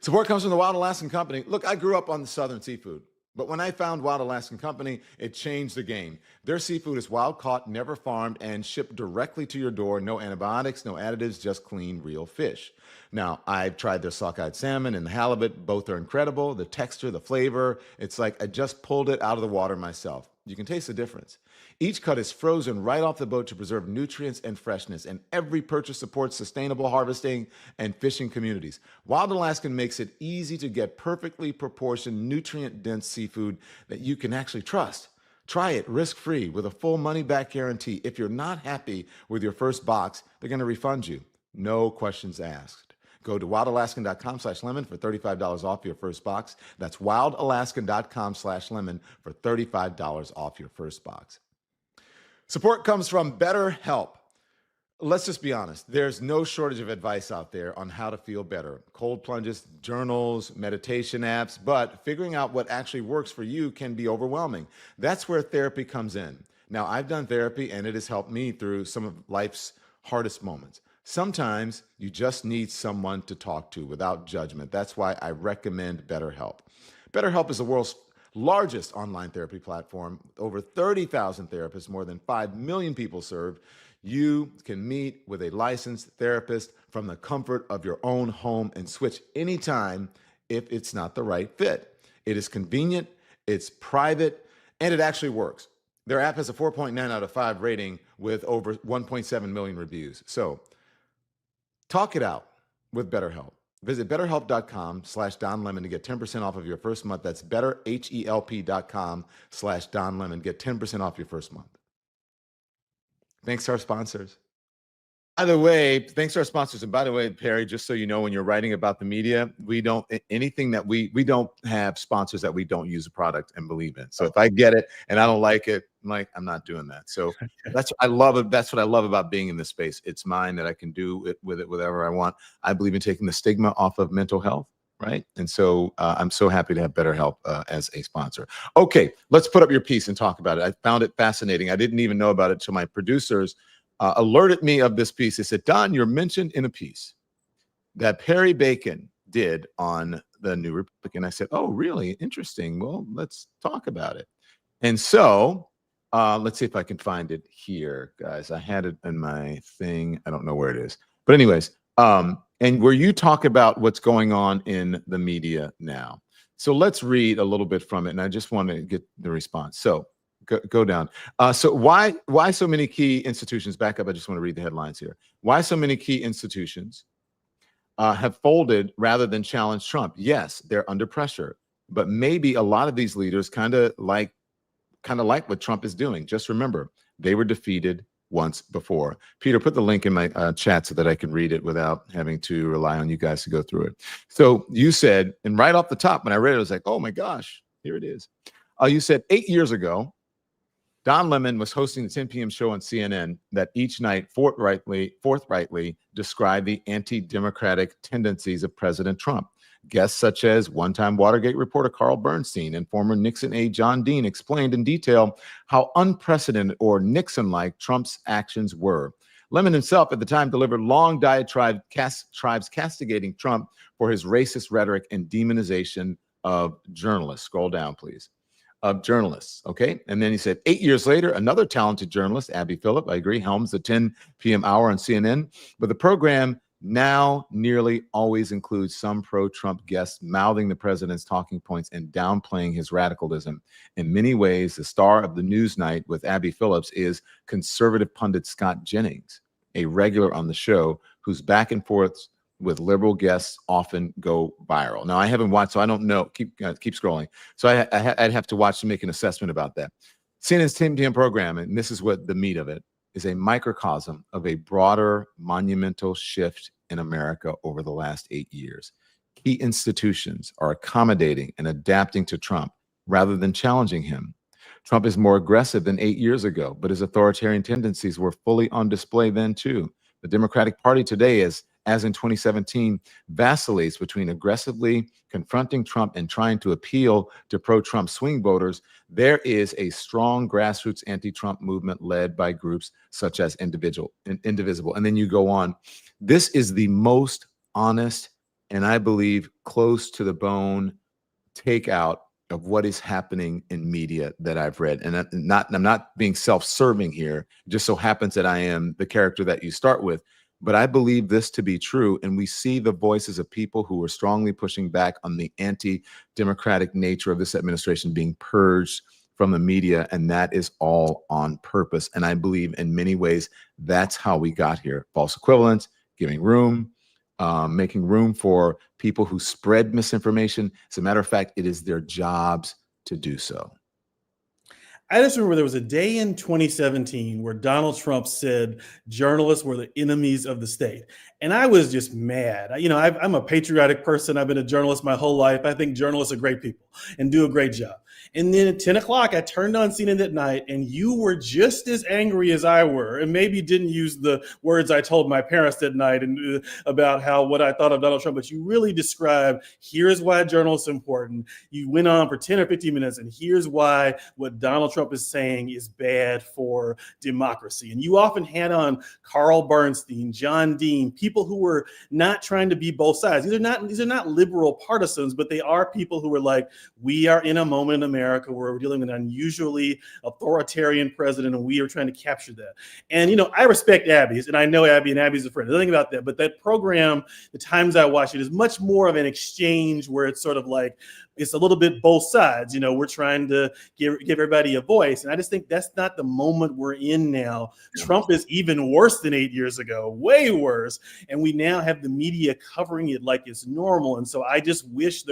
Support comes from the Wild Alaskan Company. Look, I grew up on the Southern seafood. But when I found Wild Alaskan Company, it changed the game. Their seafood is wild caught, never farmed, and shipped directly to your door. No antibiotics, no additives, just clean, real fish. Now, I've tried their sockeye salmon and the halibut. Both are incredible. The texture, the flavor, it's like I just pulled it out of the water myself. You can taste the difference. Each cut is frozen right off the boat to preserve nutrients and freshness, and every purchase supports sustainable harvesting and fishing communities. Wild Alaskan makes it easy to get perfectly proportioned, nutrient-dense seafood that you can actually trust. Try it risk-free with a full money-back guarantee. If you're not happy with your first box, they're going to refund you. No questions asked. Go to wildalaskan.com/lemon for $35 off your first box. That's wildalaskan.com/lemon for $35 off your first box. Support comes from BetterHelp. Let's just be honest. There's no shortage of advice out there on how to feel better. Cold plunges, journals, meditation apps, but figuring out what actually works for you can be overwhelming. That's where therapy comes in. Now, I've done therapy and it has helped me through some of life's hardest moments. Sometimes you just need someone to talk to without judgment. That's why I recommend BetterHelp. BetterHelp is the world's largest online therapy platform. Over 30,000 therapists, more than 5 million people served. You can meet with a licensed therapist from the comfort of your own home and switch anytime if it's not the right fit. It is convenient, it's private, and it actually works. Their app has a 4.9 out of 5 rating with over 1.7 million reviews. So talk it out with BetterHelp. Visit betterhelp.com/DonLemon to get 10% off of your first month. That's betterhelp.com/DonLemon. Get 10% off your first month. Thanks to our sponsors. By the way, thanks to our sponsors. And by the way, Perry, just so you know, when you're writing about the media, we don't have sponsors that we don't use a product and believe in. So if I get it and I don't like it, I'm not doing that. So that's what I love about being in this space. It's mine that I can do it with whatever I want. I believe in taking the stigma off of mental health, right? And so I'm so happy to have BetterHelp as a sponsor. Okay, let's put up your piece and talk about it. I found it fascinating. I didn't even know about it till my producers alerted me of this piece. They said, Don, you're mentioned in a piece that Perry Bacon did on the New Republic. And I said, oh, really? Interesting. Well, let's talk about it. And so let's see if I can find it here, guys. I had it in my thing. I don't know where it is. But anyways, and where you talk about what's going on in the media now. So let's read a little bit from it. And I just want to get the response. So go down. So why so many key institutions, back up, I just want to read the headlines here. Why so many key institutions have folded rather than challenge Trump? Yes, they're under pressure, but maybe a lot of these leaders kind of like what Trump is doing. Just remember, they were defeated once before. Peter, put the link in my chat so that I can read it without having to rely on you guys to go through it. So you said, and right off the top, when I read it, I was like, oh my gosh, here it is. You said 8 years ago, Don Lemon was hosting the 10 p.m. show on CNN that each night forthrightly described the anti-democratic tendencies of President Trump. Guests such as one-time Watergate reporter Carl Bernstein and former Nixon aide John Dean explained in detail how unprecedented or Nixon-like Trump's actions were. Lemon himself at the time delivered long diatribes castigating Trump for his racist rhetoric and demonization of journalists. Scroll down, please. Of journalists, okay? And then he said, 8 years later, another talented journalist, Abby Phillip, I agree, helms the 10 p.m. hour on CNN, but the program now nearly always includes some pro-Trump guests mouthing the president's talking points and downplaying his radicalism. In many ways, the star of the news night with Abby Phillips is conservative pundit Scott Jennings, a regular on the show whose back and forths with liberal guests often go viral. Now, I haven't watched, so I don't know. Keep scrolling. So I'd have to watch to make an assessment about that. CNN's 10 p.m. program, and this is what the meat of it, is a microcosm of a broader monumental shift in America over the last 8 years. Key institutions are accommodating and adapting to Trump rather than challenging him. Trump is more aggressive than 8 years ago, but his authoritarian tendencies were fully on display then too. The Democratic Party today is, as in 2017, vacillates between aggressively confronting Trump and trying to appeal to pro-Trump swing voters. There is a strong grassroots anti-Trump movement led by groups such as Indivisible. And then you go on. This is the most honest and I believe close to the bone takeout of what is happening in media that I've read. And I'm not being self-serving here. It just so happens that I am the character that you start with. But I believe this to be true. And we see the voices of people who are strongly pushing back on the anti-democratic nature of this administration being purged from the media. And that is all on purpose. And I believe in many ways, that's how we got here. False equivalence, giving room, making room for people who spread misinformation. As a matter of fact, it is their jobs to do so. I just remember there was a day in 2017 where Donald Trump said journalists were the enemies of the state. And I was just mad. You know, I'm a patriotic person. I've been a journalist my whole life. I think journalists are great people and do a great job. And then at 10 o'clock, I turned on CNN that night, and you were just as angry as I were, and maybe didn't use the words I told my parents that night and about what I thought of Donald Trump, but you really described, here's why journalists are important. You went on for 10 or 15 minutes, and here's why what Donald Trump is saying is bad for democracy. And you often had on Carl Bernstein, John Dean, people who were not trying to be both sides. These are not liberal partisans, but they are people who were like, we are in a moment in America where we're dealing with an unusually authoritarian president, and we are trying to capture that. And, you know, I respect Abby's, and I know Abby, and Abby's a friend. Nothing about that. But that program, the times I watch it, is much more of an exchange where it's sort of like, it's a little bit both sides. You know, we're trying to give everybody a voice. And I just think that's not the moment we're in now. Yeah. Trump is even worse than 8 years ago, way worse. And we now have the media covering it like it's normal. And so I just wish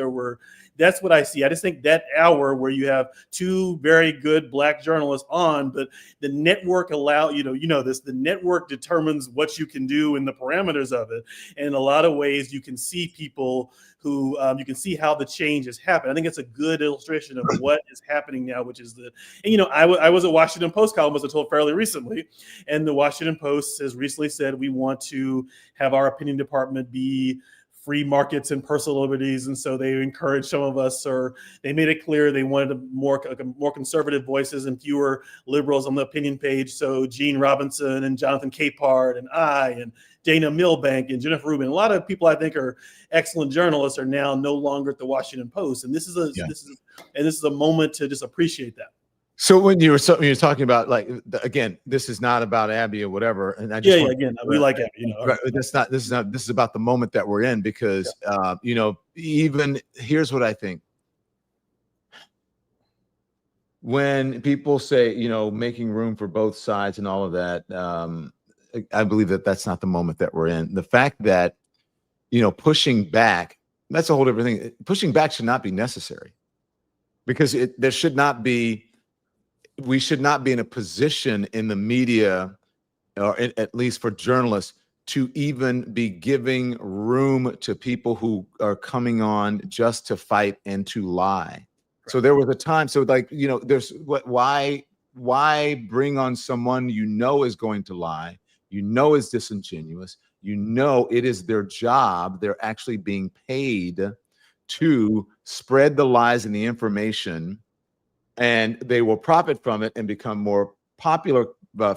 that's what I see. I just think that hour where you have two very good Black journalists on, but the network the network determines what you can do and the parameters of it. And in a lot of ways, you can see people who you can see how the change has happened. I think it's a good illustration of what is happening now, which is I was a Washington Post columnist, I told fairly recently, and the Washington Post has recently said we want to have our opinion department be free markets and personal liberties. And so they encouraged some of us, or they made it clear they wanted more conservative voices and fewer liberals on the opinion page. So Gene Robinson and Jonathan Capehart and Dana Milbank and Jennifer Rubin, a lot of people I think are excellent journalists, are now no longer at the Washington Post. And this is a moment to just appreciate that. So when you're talking about, like, again, this is not about Abby or whatever, and I just we like Abby, you know. Right, this is about the moment that we're in, because even here's what I think. When people say, making room for both sides and all of that, I believe that that's not the moment that we're in. The fact that, pushing back, that's a whole different thing. Pushing back should not be necessary, because we should not be in a position in the media, or at least for journalists, to even be giving room to people who are coming on just to fight and to lie. Right. So there was a time, there's why bring on someone is going to lie, is disingenuous, it is their job, they're actually being paid to spread the lies and the information, and they will profit from it and become more popular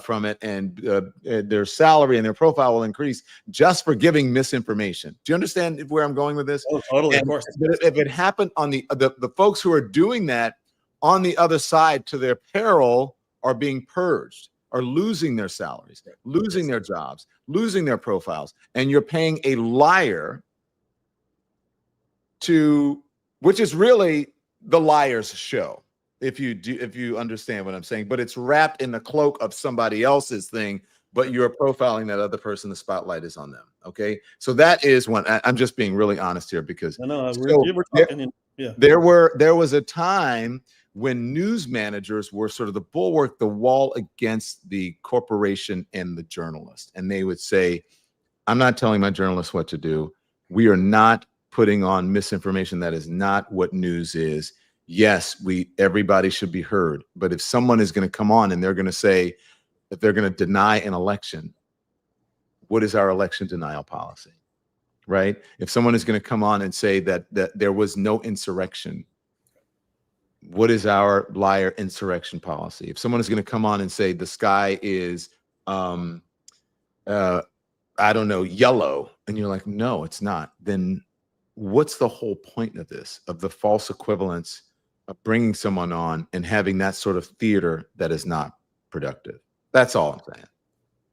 from it, and their salary and their profile will increase just for giving misinformation. Do you understand where I'm going with this? Oh, totally, of course. If it happened on the folks who are doing that on the other side, to their peril, are being purged, are losing their salaries, losing their jobs, losing their profiles, and you're paying a liar which is really the liar's show. If you understand what I'm saying, but it's wrapped in the cloak of somebody else's thing, but you're profiling that other person, the spotlight is on them. Okay. So that is one. I'm just being really honest here, because we're talking. There was a time when news managers were sort of the bulwark, the wall against the corporation and the journalist. And they would say, I'm not telling my journalists what to do. We are not putting on misinformation. That is not what news is. Yes, everybody should be heard. But if someone is going to come on and they're going to say that they're going to deny an election, what is our election denial policy? Right? If someone is going to come on and say that there was no insurrection, what is our liar insurrection policy? If someone is going to come on and say the sky is yellow, and you're like, no, it's not, then what's the whole point of this, of the false equivalence bringing someone on and having that sort of theater that is not productive. That's all I'm saying.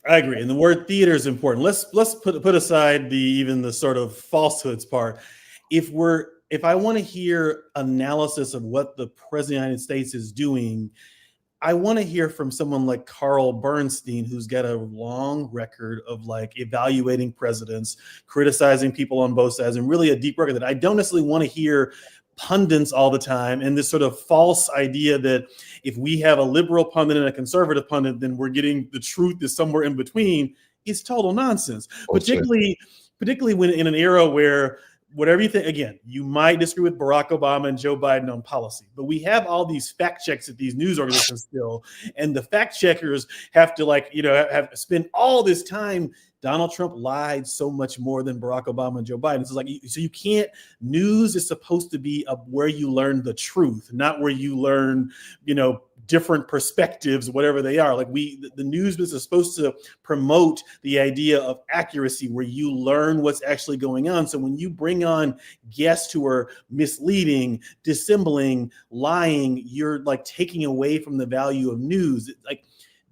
I agree, and the word theater is important. Let's put aside even the sort of falsehoods part. If I want to hear analysis of what the president of the United States is doing, I want to hear from someone like Carl Bernstein, who's got a long record of like evaluating presidents, criticizing people on both sides, and really a deep record that I don't necessarily want to hear pundits all the time, and this sort of false idea that if we have a liberal pundit and a conservative pundit, then we're getting the truth is somewhere in between. It's total nonsense. Particularly when in an era where whatever you think, again, you might disagree with Barack Obama and Joe Biden on policy, but we have all these fact checks at these news organizations still, and the fact checkers have to have spend all this time. Donald Trump lied so much more than Barack Obama and Joe Biden. So you can't. News is supposed to be where you learn the truth, not where you learn, different perspectives, whatever they are. The news business is supposed to promote the idea of accuracy, where you learn what's actually going on. So when you bring on guests who are misleading, dissembling, lying, you're taking away from the value of news.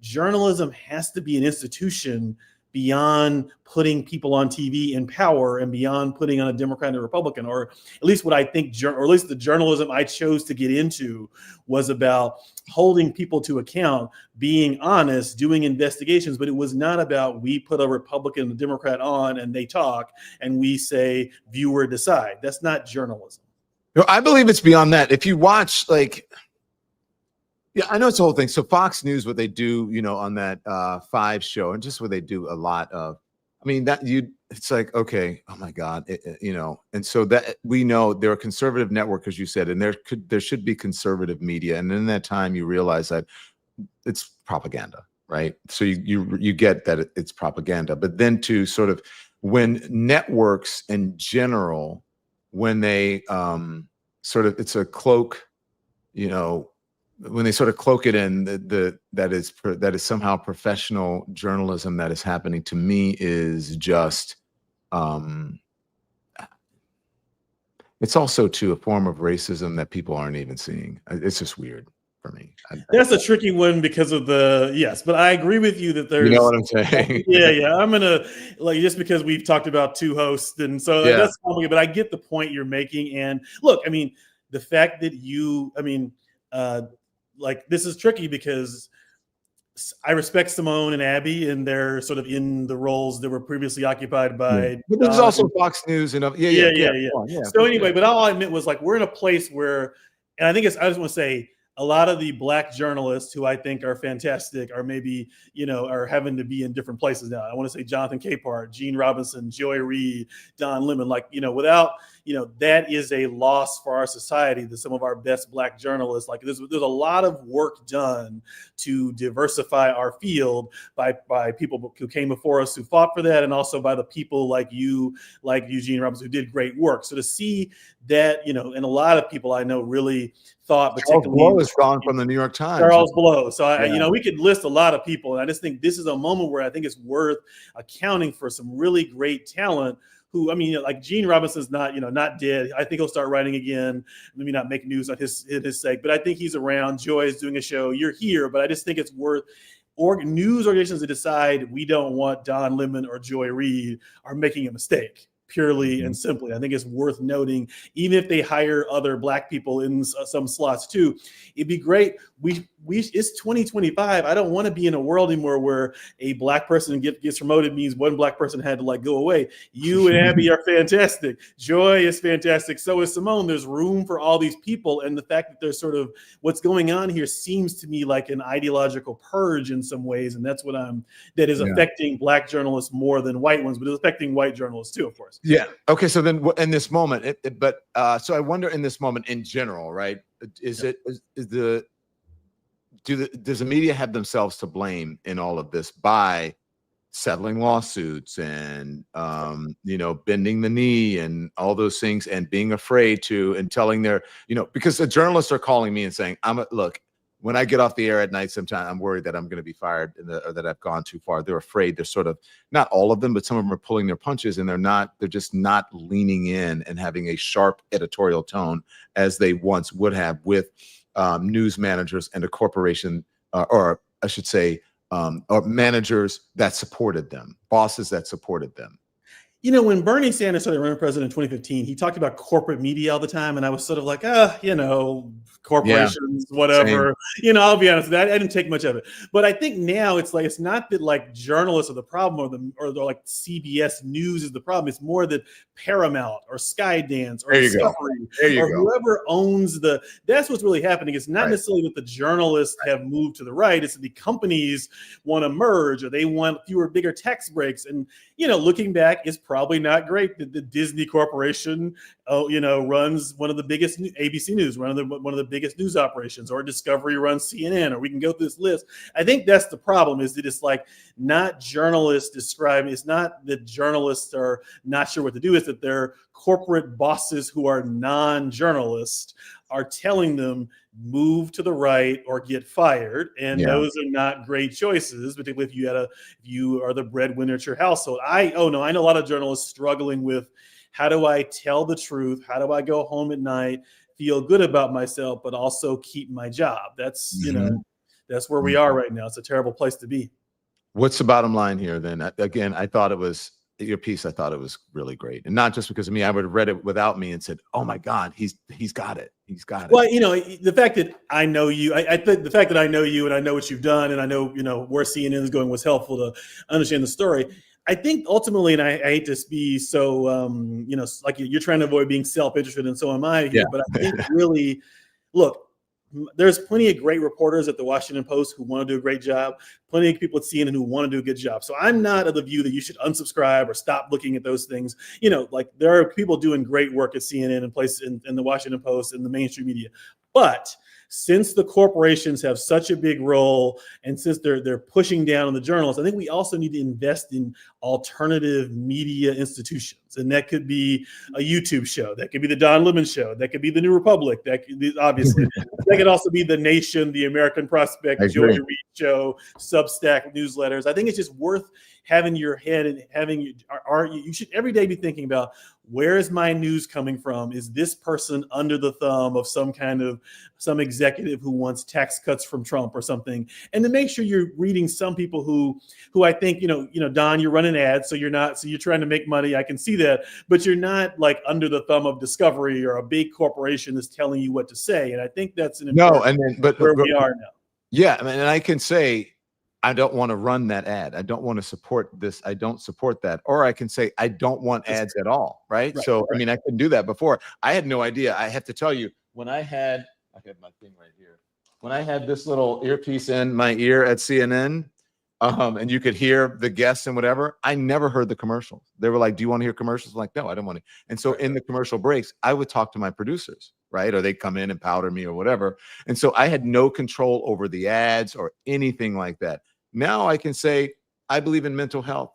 Journalism has to be an institution beyond putting people on TV in power and beyond putting on a Democrat and a Republican, or at least what I think, or at least the journalism I chose to get into was about holding people to account, being honest, doing investigations, but it was not about we put a Republican and a Democrat on and they talk and we say viewer decide. That's not journalism. No, I believe it's beyond that. If you watch yeah, I know it's the whole thing. So Fox News, what they do, on that 5 show, and just what they do a lot of, it's like, okay, oh my God, and so that we know they're a conservative network, as you said, and there should be conservative media. And in that time, you realize that it's propaganda, right? So you get that it's propaganda, but then to sort of when networks in general, when they it's a cloak, when they sort of cloak it in that is somehow professional journalism that is happening, to me is just it's also to a form of racism that people aren't even seeing. It's just weird for me. That's a tricky one because of but I agree with you that there's, you know what I'm saying? Yeah. I'm gonna just because we've talked about 2 hosts, and so that's complicated, but I get the point you're making. And look, the fact that this is tricky because I respect Simone and Abby, and they're sort of in the roles that were previously occupied by. But there's also Fox News and yeah. So anyway, but all I meant was we're in a place where, and I think I just want to say a lot of the Black journalists who I think are fantastic are maybe, are having to be in different places now. I want to say Jonathan Capehart, Gene Robinson, Joy Reid, Don Lemon, without, that is a loss for our society that some of our best Black journalists, there's a lot of work done to diversify our field by people who came before us who fought for that, and also by the people like you, like Eugene Robinson, who did great work. So to see that, and a lot of people I know really thought, Charles Blow is gone from the New York Times. Charles Blow. So we could list a lot of people, and I just think this is a moment where I think it's worth accounting for some really great talent. Who Gene Robinson's not dead. I think he'll start writing again. Maybe not make news on his sake, but I think he's around. Joy is doing a show. You're here, but I just think it's worth. News organizations that decide we don't want Don Lemon or Joy Reid are making a mistake. Purely and simply, I think it's worth noting. Even if they hire other Black people in some slots too, it'd be great. It's 2025. I don't want to be in a world anymore where a Black person gets promoted means one Black person had to go away. You and Abby are fantastic. Joy is fantastic. So is Simone. There's room for all these people, and the fact that there's sort of what's going on here seems to me like an ideological purge in some ways, and that's what that is affecting Black journalists more than white ones, but it's affecting white journalists too, of course. Yeah. Okay. So then, in this moment, so I wonder, in this moment in general, right? Does the media have themselves to blame in all of this by settling lawsuits and bending the knee and all those things, and being afraid to, and telling their, because the journalists are calling me and saying, look, when I get off the air at night, sometimes I'm worried that I'm going to be fired or that I've gone too far. They're afraid. They're sort of, not all of them, but some of them are pulling their punches, and they're just not leaning in and having a sharp editorial tone as they once would have with news managers and a corporation, or I should say, or managers that supported them, bosses that supported them. You know, when Bernie Sanders started running president in 2015, he talked about corporate media all the time. And I was sort of like, you know, corporations, whatever. Same. You know, I'll be honest with that. I didn't take much of it. But I think now it's like, it's not that like journalists are the problem or like CBS News is the problem. It's more that Paramount or Skydance or Discovery or whoever owns that's what's really happening. It's not necessarily that the journalists have moved to the right. It's that the companies want to merge or they want fewer, bigger tax breaks. And, you know, looking back, it's probably not great that the Disney Corporation, you know, runs one of the biggest ABC News, one of the biggest news operations, or Discovery runs CNN, or we can go through this list. I think that's the problem, is that it's like not journalists describing. It's not that journalists are not sure what to do. It's that their corporate bosses who are non-journalists are telling them move to the right or get fired, and those are not great choices, particularly if you are the breadwinner at your household. I know a lot of journalists struggling with, how do I tell the truth? How do I go home at night, feel good about myself, but also keep my job? That's you know, that's where we are right now. It's a terrible place to be. What's the bottom line here then? Again, I thought it was your piece. I thought it was really great, and not just because of me. I would have read it without me and said, "Oh my God, he's got it. He's got it." Well, you know, the fact that I know you, I think the fact that I know you and I know what you've done, and I know, you know, where CNN is going was helpful to understand the story. I think ultimately, and I hate to be so, you know, like you're trying to avoid being self-interested, and so am I here. But I think really, look, there's plenty of great reporters at the Washington Post who want to do a great job, plenty of people at CNN who want to do a good job. So I'm not of the view that you should unsubscribe or stop looking at those things. You know, like there are people doing great work at CNN and places in the Washington Post and the mainstream media. But since the corporations have such a big role, and since they're pushing down on the journalists, I think we also need to invest in alternative media institutions. And that could be a YouTube show, that could be the Don Lemon Show, that could be the New Republic, that could be, obviously, that could also be The Nation, the American Prospect, Joy Reid Show, Substack newsletters. I think it's just worth having your head and having you should every day be thinking about, where is my news coming from? Is this person under the thumb of some executive who wants tax cuts from Trump or something? And to make sure you're reading some people who I think, you know, Don, you're running ads, so you're trying to make money. I can see that, but you're not like under the thumb of Discovery or a big corporation that's telling you what to say. And I think that's an important where we are now. Yeah, I mean, and I can say, I don't want to run that ad. I don't want to support this. I don't support that. Or I can say, I don't want ads at all. Right. So, I mean, I couldn't do that before. I had no idea. I have to tell you, when I had my thing right here, when I had this little earpiece in my ear at CNN, and you could hear the guests and whatever, I never heard the commercials. They were like, do you want to hear commercials? I'm like, no, I don't want to. And so in the commercial breaks, I would talk to my producers, right? Or they'd come in and powder me or whatever. And so I had no control over the ads or anything like that. Now I can say, I believe in mental health,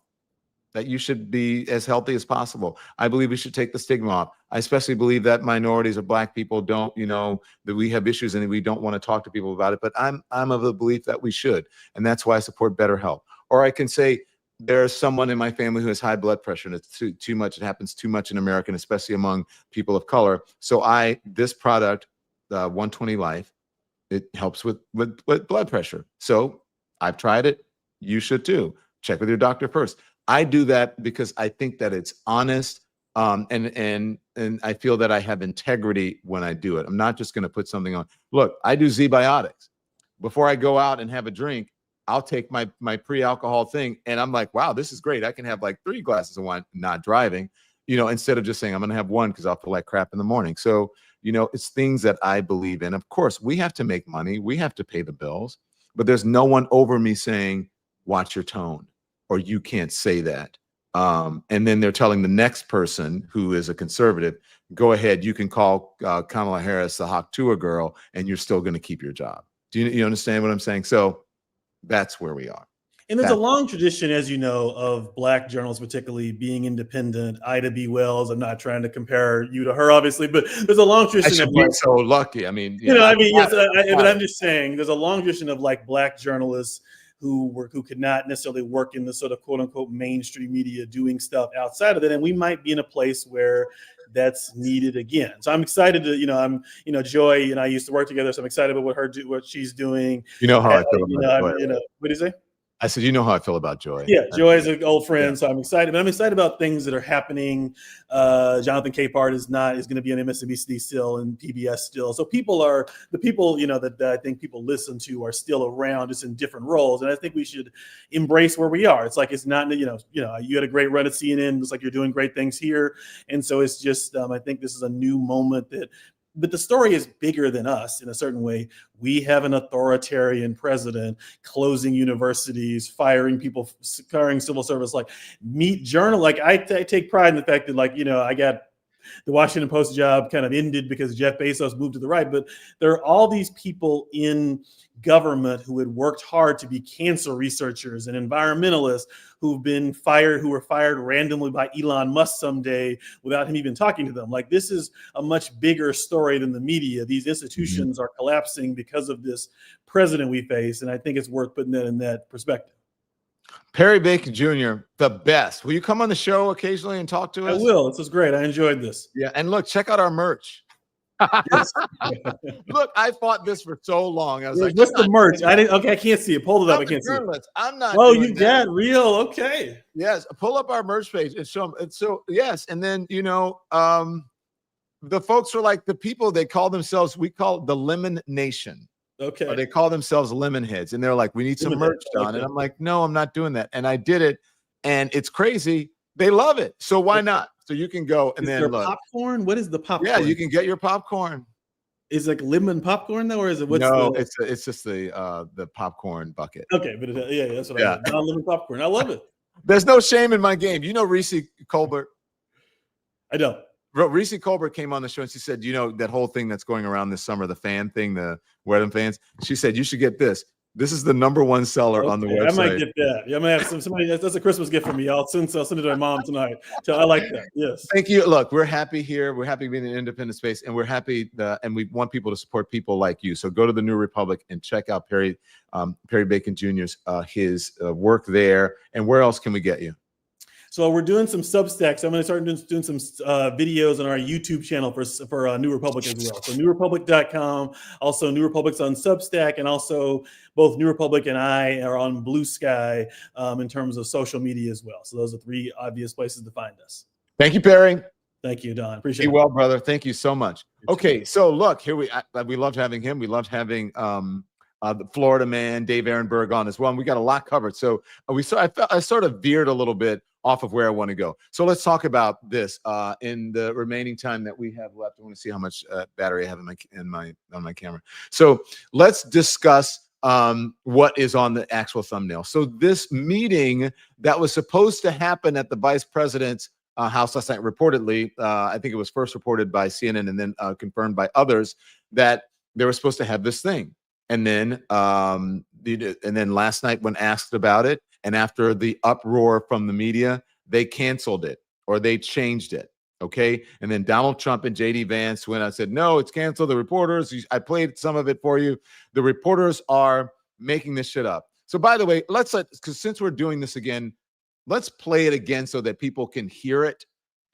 that you should be as healthy as possible. I believe we should take the stigma off. I especially believe that minorities or Black people don't, you know, that we have issues and we don't want to talk to people about it. But I'm of the belief that we should. And that's why I support better health. Or I can say, there's someone in my family who has high blood pressure, and it's too much. It happens too much in America, and especially among people of color. So this product, 120 Life, it helps with blood pressure. So I've tried it. You should too. Check with your doctor first. I do that because I think that it's honest, and I feel that I have integrity when I do it. I'm not just going to put something on. Look, I do Z-Biotics. Before I go out and have a drink, I'll take my pre-alcohol thing, and I'm like, wow, this is great. I can have like 3 glasses of wine, not driving, you know, instead of just saying I'm going to have 1 because I'll feel like crap in the morning. So, you know, it's things that I believe in. Of course, we have to make money. We have to pay the bills. But there's no one over me saying, watch your tone, or you can't say that. And then they're telling the next person who is a conservative, go ahead, you can call Kamala Harris the Haktua girl, and you're still going to keep your job. Do you understand what I'm saying? So that's where we are. And there's a long tradition, as you know, of Black journalists, particularly being independent. Ida B. Wells, I'm not trying to compare you to her, obviously, but there's a long tradition I should be so lucky. I mean, but I'm just saying there's a long tradition of like Black journalists who could not necessarily work in the sort of quote unquote mainstream media doing stuff outside of it. And we might be in a place where that's needed again. So I'm excited to, Joy and I used to work together. So I'm excited about what she's doing. You know how I feel about Joy. What do you say? I said, you know how I feel about Joy. Yeah, Joy is an old friend, so I'm excited. But I'm excited about things that are happening. Jonathan Capehart is going to be on MSNBC still and PBS still. So the people that I think people listen to are still around, just in different roles. And I think we should embrace where we are. It's like it's not you had a great run at CNN. It's like you're doing great things here, and so it's just I think this is a new moment But the story is bigger than us in a certain way. We have an authoritarian president closing universities, firing people, firing civil service. Like meet journal. Like I take pride in the fact that I got the Washington Post job kind of ended because Jeff Bezos moved to the right. But there are all these people in government who had worked hard to be cancer researchers and environmentalists who were fired randomly by Elon Musk someday without him even talking to them. Like this is a much bigger story than the media. These institutions are collapsing because of this president we face. And I think it's worth putting that in that perspective. Perry Bacon Jr., the best. Will you come on the show occasionally and talk to us? I will. This was great. I enjoyed this. Yeah. And look, check out our merch. Look, I fought this for so long. I was like, what's the merch? I can't see it. Pull it up. I can't see it. I'm not. Oh, you got real. Okay. Yes. Pull up our merch page and show them. And so, yes. And then, the folks are like the people, they call themselves, we call it the Lemon Nation. Okay. Or they call themselves lemon heads. And they're like, we need some merch done. Okay. And I'm like, no, I'm not doing that. And I did it. And it's crazy. They love it. So why not? So you can go and then look. Popcorn? What is the popcorn? Yeah, you can get your popcorn. Is it like lemon popcorn though, or is it it's just the popcorn bucket. Okay, but that's what I mean. Non-lemon popcorn. I love it. There's no shame in my game. You know Reese Colbert? I don't. Reese Colbert came on the show and she said, that whole thing that's going around this summer, the fan thing, the wedding fans. She said, you should get this. This is the #1 seller on the website. I might get that. Yeah, I might have somebody. That's a Christmas gift for me. I'll send it to my mom tonight. So I like that. Yes. Thank you. Look, we're happy here. We're happy being in an independent space, and we're happy and we want people to support people like you. So go to the New Republic and check out Perry Bacon Jr.'s his work there. And where else can we get you? So we're doing some Substacks. I'm going to start doing some videos on our YouTube channel for New Republic as well. So newrepublic.com, also New Republic's on Substack, and also both New Republic and I are on Blue Sky in terms of social media as well. So those are 3 obvious places to find us. Thank you, Perry. Thank you, Don. Appreciate it. Be well, brother. Thank you so much. Okay, so look, here we loved having him. We loved having the Florida man, Dave Ehrenberg, on as well. And we got a lot covered. So I sort of veered a little bit off of where I want to go. So let's talk about this in the remaining time that we have left. I want to see how much battery I have on my camera. So let's discuss what is on the actual thumbnail. So this meeting that was supposed to happen at the vice president's house last night, reportedly, I think it was first reported by CNN and then confirmed by others, that they were supposed to have this thing. And then last night when asked about it, and after the uproar from the media, they canceled it or they changed it. Okay. And then Donald Trump and JD Vance went out and said, no, it's canceled. The reporters, I played some of it for you. The reporters are making this shit up. So by the way, because since we're doing this again, let's play it again so that people can hear it.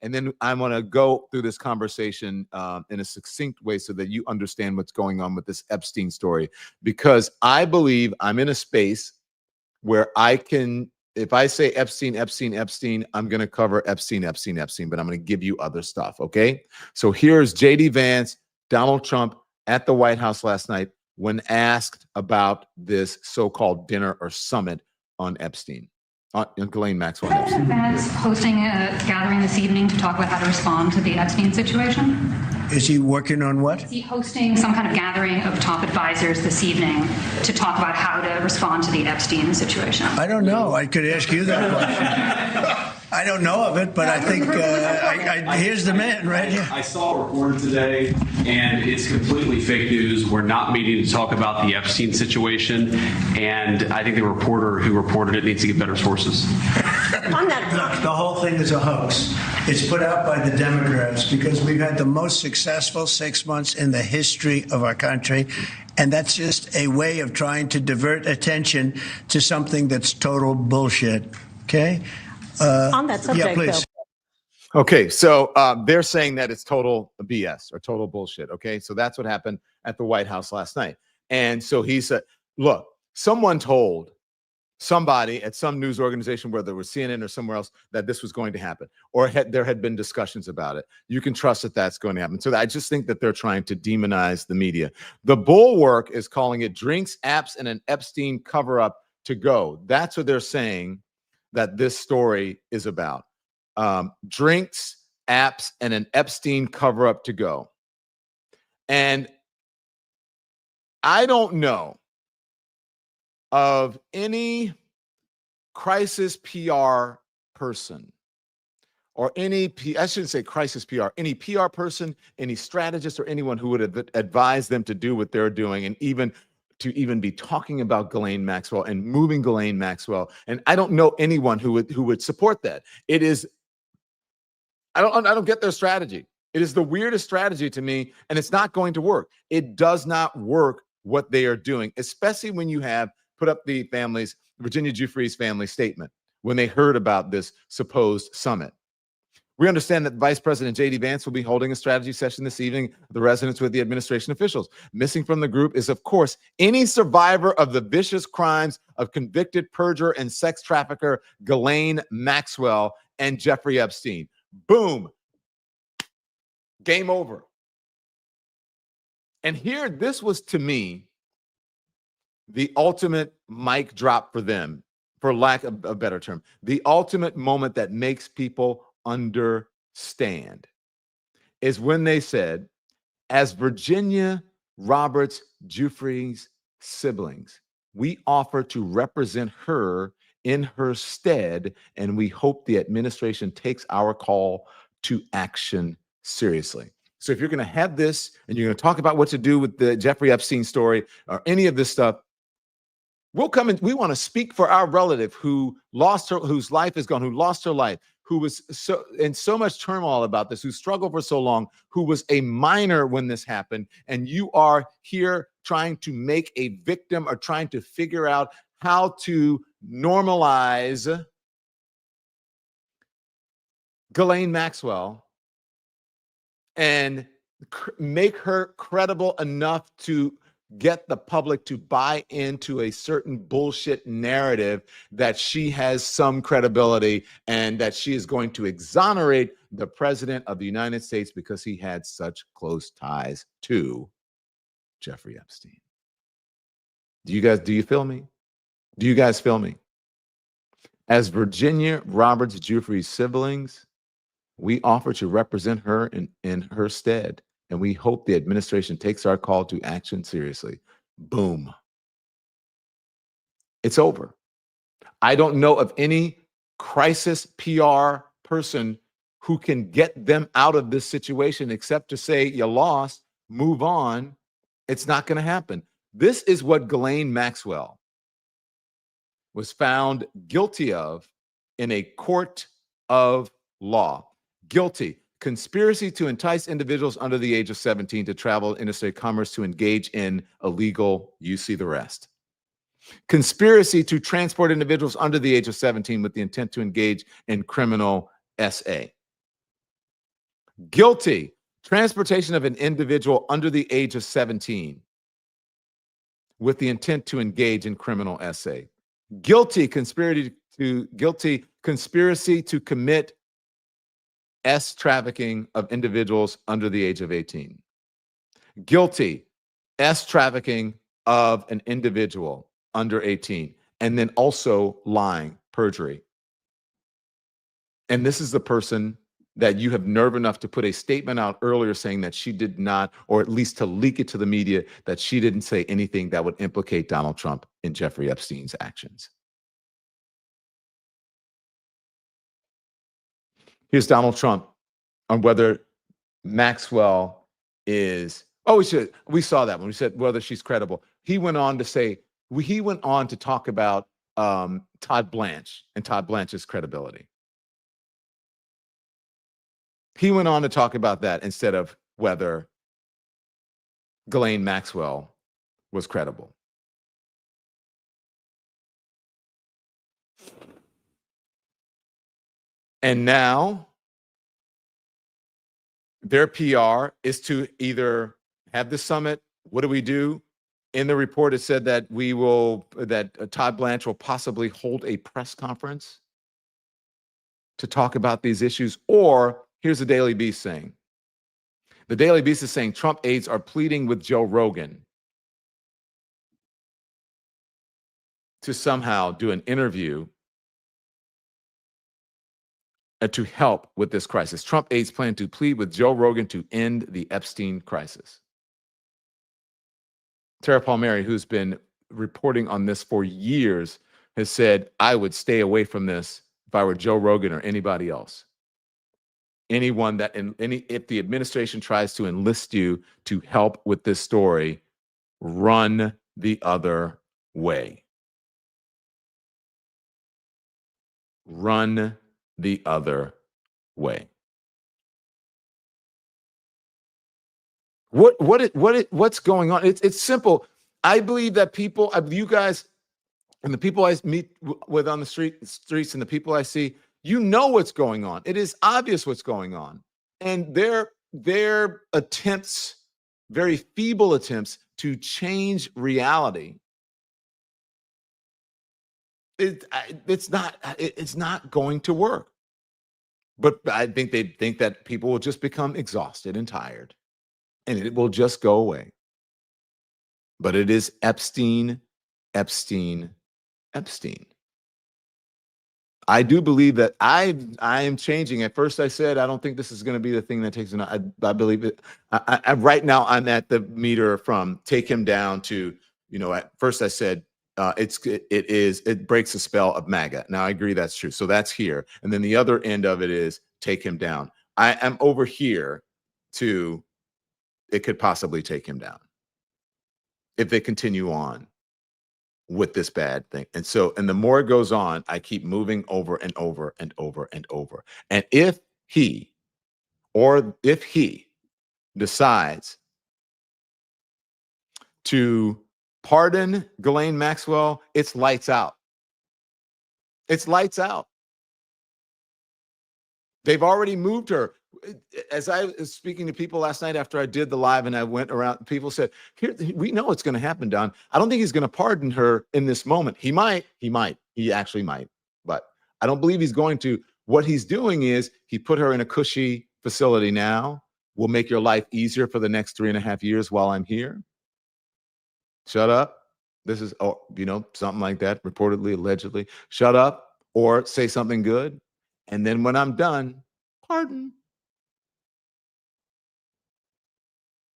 And then I want to go through this conversation in a succinct way so that you understand what's going on with this Epstein story. Because I believe I'm in a space where I can, if I say Epstein, I'm going to cover Epstein, but I'm going to give you other stuff, okay? So here's JD Vance, Donald Trump at the White House last night when asked about this so-called dinner or summit on Epstein. Ghislaine Maxwell. President Vance hosting a gathering this evening to talk about how to respond to the Epstein situation? Is he working on what? Is he hosting some kind of gathering of top advisors this evening to talk about how to respond to the Epstein situation? I don't know. I could ask you that question. I don't know of it, but I think here's the man right here. I saw a report today, and it's completely fake news. We're not meeting to talk about the Epstein situation, and I think the reporter who reported it needs to get better sources. On that, look, the whole thing is a hoax. It's put out by the Democrats because we've had the most successful 6 months in the history of our country. And that's just a way of trying to divert attention to something that's total bullshit. Okay? On that subject, yeah, please. Okay, so they're saying that it's total BS or total bullshit. Okay, so that's what happened at the White House last night. And so he said, look, someone told somebody at some news organization, whether it was CNN or somewhere else, that this was going to happen, or there had been discussions about it. You can trust that that's going to happen. So I just think that they're trying to demonize the media. The Bulwark is calling it drinks, apps, and an Epstein cover-up to go. That's what they're saying that this story is about. Drinks, apps, and an Epstein cover-up to go. And I don't know of any crisis PR person or I shouldn't say crisis PR, any PR person, any strategist, or anyone who would advise them to do what they're doing, and even be talking about Ghislaine Maxwell and moving Ghislaine Maxwell. And I don't know anyone who would support that. It is, I don't get their strategy. It is the weirdest strategy to me, and it's not going to work. It does not work what they are doing, especially when you have put up the Virginia Giuffre's family statement when they heard about this supposed summit. We understand that Vice President JD Vance will be holding a strategy session this evening, the residence with the administration officials. Missing from the group is, of course, any survivor of the vicious crimes of convicted perjurer and sex trafficker Ghislaine Maxwell and Jeffrey Epstein. Boom. Game over. And here, this was to me the ultimate mic drop for them, for lack of a better term, the ultimate moment that makes people understand is when they said, as Virginia Roberts Giuffre's siblings, we offer to represent her in her stead, and we hope the administration takes our call to action seriously. So if you're going to have this and you're going to talk about what to do with the Jeffrey Epstein story or any of this stuff, we'll come in. We want to speak for our relative who lost her, whose life is gone, who lost her life, who was in so much turmoil about this, who struggled for so long, who was a minor when this happened. And you are here trying to make a victim or trying to figure out how to normalize Ghislaine Maxwell and make her credible enough to get the public to buy into a certain bullshit narrative that she has some credibility and that she is going to exonerate the president of the United States because he had such close ties to Jeffrey Epstein. Do you feel me? Do you guys feel me? As Virginia Roberts Giuffre's siblings, we offer to represent her in her stead, and we hope the administration takes our call to action seriously. Boom. It's over. I don't know of any crisis PR person who can get them out of this situation except to say, you lost, move on. It's not going to happen. This is what Ghislaine Maxwell was found guilty of in a court of law. Guilty. Conspiracy to entice individuals under the age of 17 to travel interstate commerce to engage in illegal, you see the rest. Conspiracy to transport individuals under the age of 17 with the intent to engage in criminal SA. Guilty. Transportation of an individual under the age of 17 with the intent to engage in criminal SA. Guilty. Conspiracy to commit trafficking of individuals under the age of 18. Guilty, trafficking of an individual under 18. And then also lying, perjury. And this is the person that you have nerve enough to put a statement out earlier saying that she did not, or at least to leak it to the media, that she didn't say anything that would implicate Donald Trump in Jeffrey Epstein's actions. Here's Donald Trump on whether Maxwell is, we saw that when we said whether she's credible. He went on to talk about Todd Blanche and Todd Blanche's credibility. He went on to talk about that instead of whether Ghislaine Maxwell was credible. And now their PR is to either have the summit. What do we do? In the report, it said that Todd Blanche will possibly hold a press conference to talk about these issues. Or here's the Daily Beast saying. The Daily Beast is saying Trump aides are pleading with Joe Rogan to somehow do an interview to help with this crisis. Trump aides plan to plead with Joe Rogan to end the Epstein crisis. Tara Palmieri, who's been reporting on this for years, has said, I would stay away from this if I were Joe Rogan or anybody else. Anyone that, if the administration tries to enlist you to help with this story, run the other way. Run the other way. What's going on? It's simple. I believe that you guys, and the people I meet with on the streets and the people I see, you know what's going on. It is obvious what's going on. And their attempts, very feeble attempts to change reality, it's not going to work. But I think they think that people will just become exhausted and tired, and it will just go away. But it is Epstein, Epstein, Epstein. I do believe that I am changing. At first I said, I don't think this is going to be the thing that takes him. I believe it. Right now I'm at the meter from take him down to, at first I said, it breaks the spell of MAGA. Now I agree that's true. So that's here. And then the other end of it is take him down. I am over here to, it could possibly take him down if they continue on with this bad thing. And the more it goes on, I keep moving over and over and over and over. And if he decides to pardon Ghislaine Maxwell, it's lights out. It's lights out. They've already moved her. As I was speaking to people last night after I did the live and I went around, people said, "Here, we know what's going to happen, Don. I don't think he's going to pardon her in this moment. He actually might, but I don't believe he's going to. What he's doing is he put her in a cushy facility now. Will make your life easier for the next 3.5 years while I'm here. Shut up. This is, something like that, reportedly, allegedly. Shut up or say something good. And then when I'm done, pardon."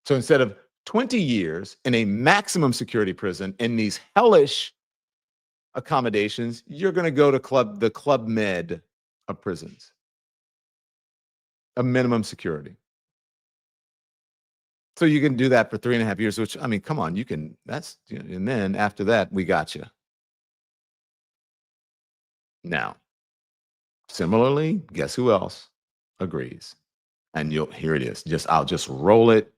So instead of 20 years in a maximum security prison in these hellish accommodations, you're going to go to the Club Med of prisons, a minimum security. So you can do that for 3.5 years, which, I mean, come on, you can, and then after that, we got you. Now, similarly, guess who else agrees? And here it is. I'll just roll it.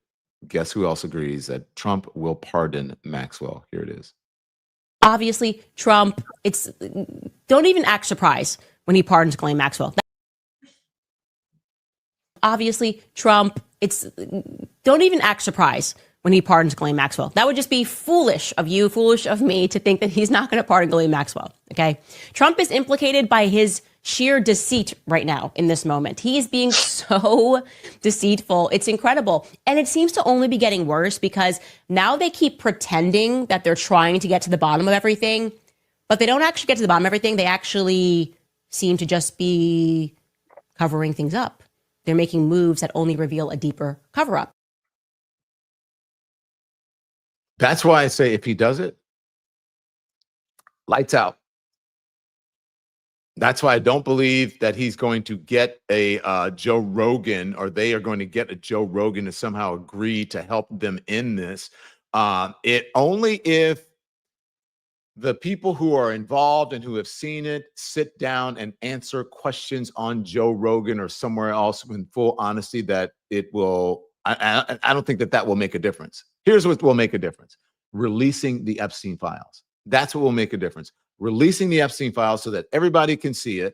Guess who else agrees that Trump will pardon Maxwell? Here it is. Obviously, Trump, don't even act surprised when he pardons Ghislaine Maxwell. Obviously, Trump, don't even act surprised when he pardons Ghislaine Maxwell. That would just be foolish of you, foolish of me to think that he's not going to pardon Ghislaine Maxwell, okay? Trump is implicated by his sheer deceit right now in this moment. He is being so deceitful. It's incredible. And it seems to only be getting worse because now they keep pretending that they're trying to get to the bottom of everything, but they don't actually get to the bottom of everything. They actually seem to just be covering things up. They're making moves that only reveal a deeper cover-up. That's why I say if he does it, lights out. That's why I don't believe that he's going to get a Joe Rogan, or they are going to get a Joe Rogan to somehow agree to help them in this. It only if the people who are involved and who have seen it sit down and answer questions on Joe Rogan or somewhere else in full honesty, that it will. I don't think that will make a difference. Here's what will make a difference: releasing the Epstein files. That's what will make a difference. Releasing the Epstein files so that everybody can see it.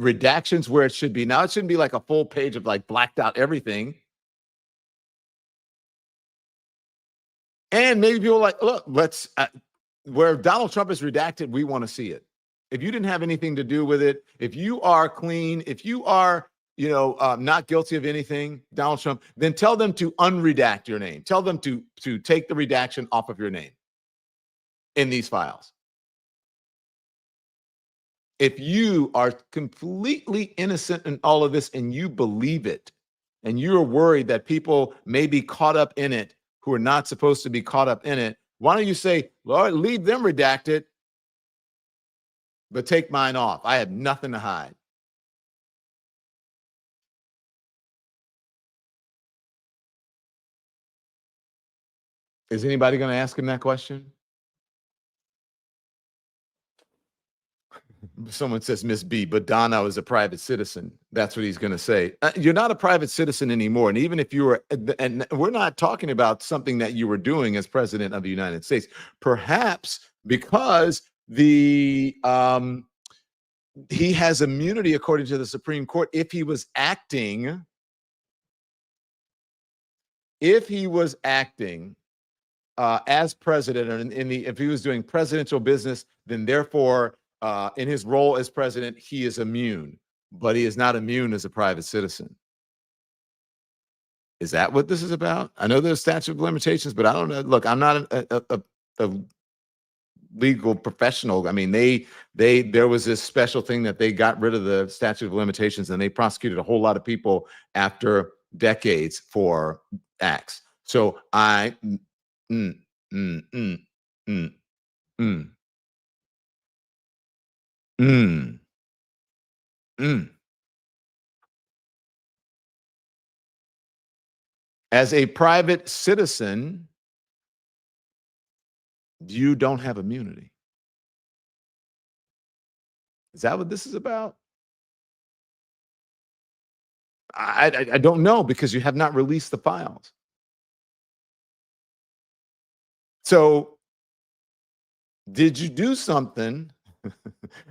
Redactions where it should be. Now it shouldn't be like a full page of like blacked out everything. And maybe people are like, look, let's where Donald Trump is redacted, we want to see it. If you didn't have anything to do with it, if you are clean, if you are, not guilty of anything, Donald Trump, then tell them to unredact your name. Tell them to take the redaction off of your name in these files. If you are completely innocent in all of this and you believe it, and you're worried that people may be caught up in it who are not supposed to be caught up in it, why don't you say, Lord, leave them redacted, but take mine off. I have nothing to hide. Is anybody going to ask him that question? Someone says, Miss B, but Donna is a private citizen. That's what he's going to say. You're not a private citizen anymore. And even if you were, and we're not talking about something that you were doing as president of the United States, perhaps because he has immunity according to the Supreme Court if he was acting as president, or if he was doing presidential business, then therefore, in his role as president, he is immune, but he is not immune as a private citizen. Is that what this is about? I know there's statute of limitations, but I don't know. Look, I'm not a legal professional. I mean, there was this special thing that they got rid of the statute of limitations, and they prosecuted a whole lot of people after decades for acts. So as a private citizen, you don't have immunity. Is that what this is about? I don't know, because you have not released the files. So did you do something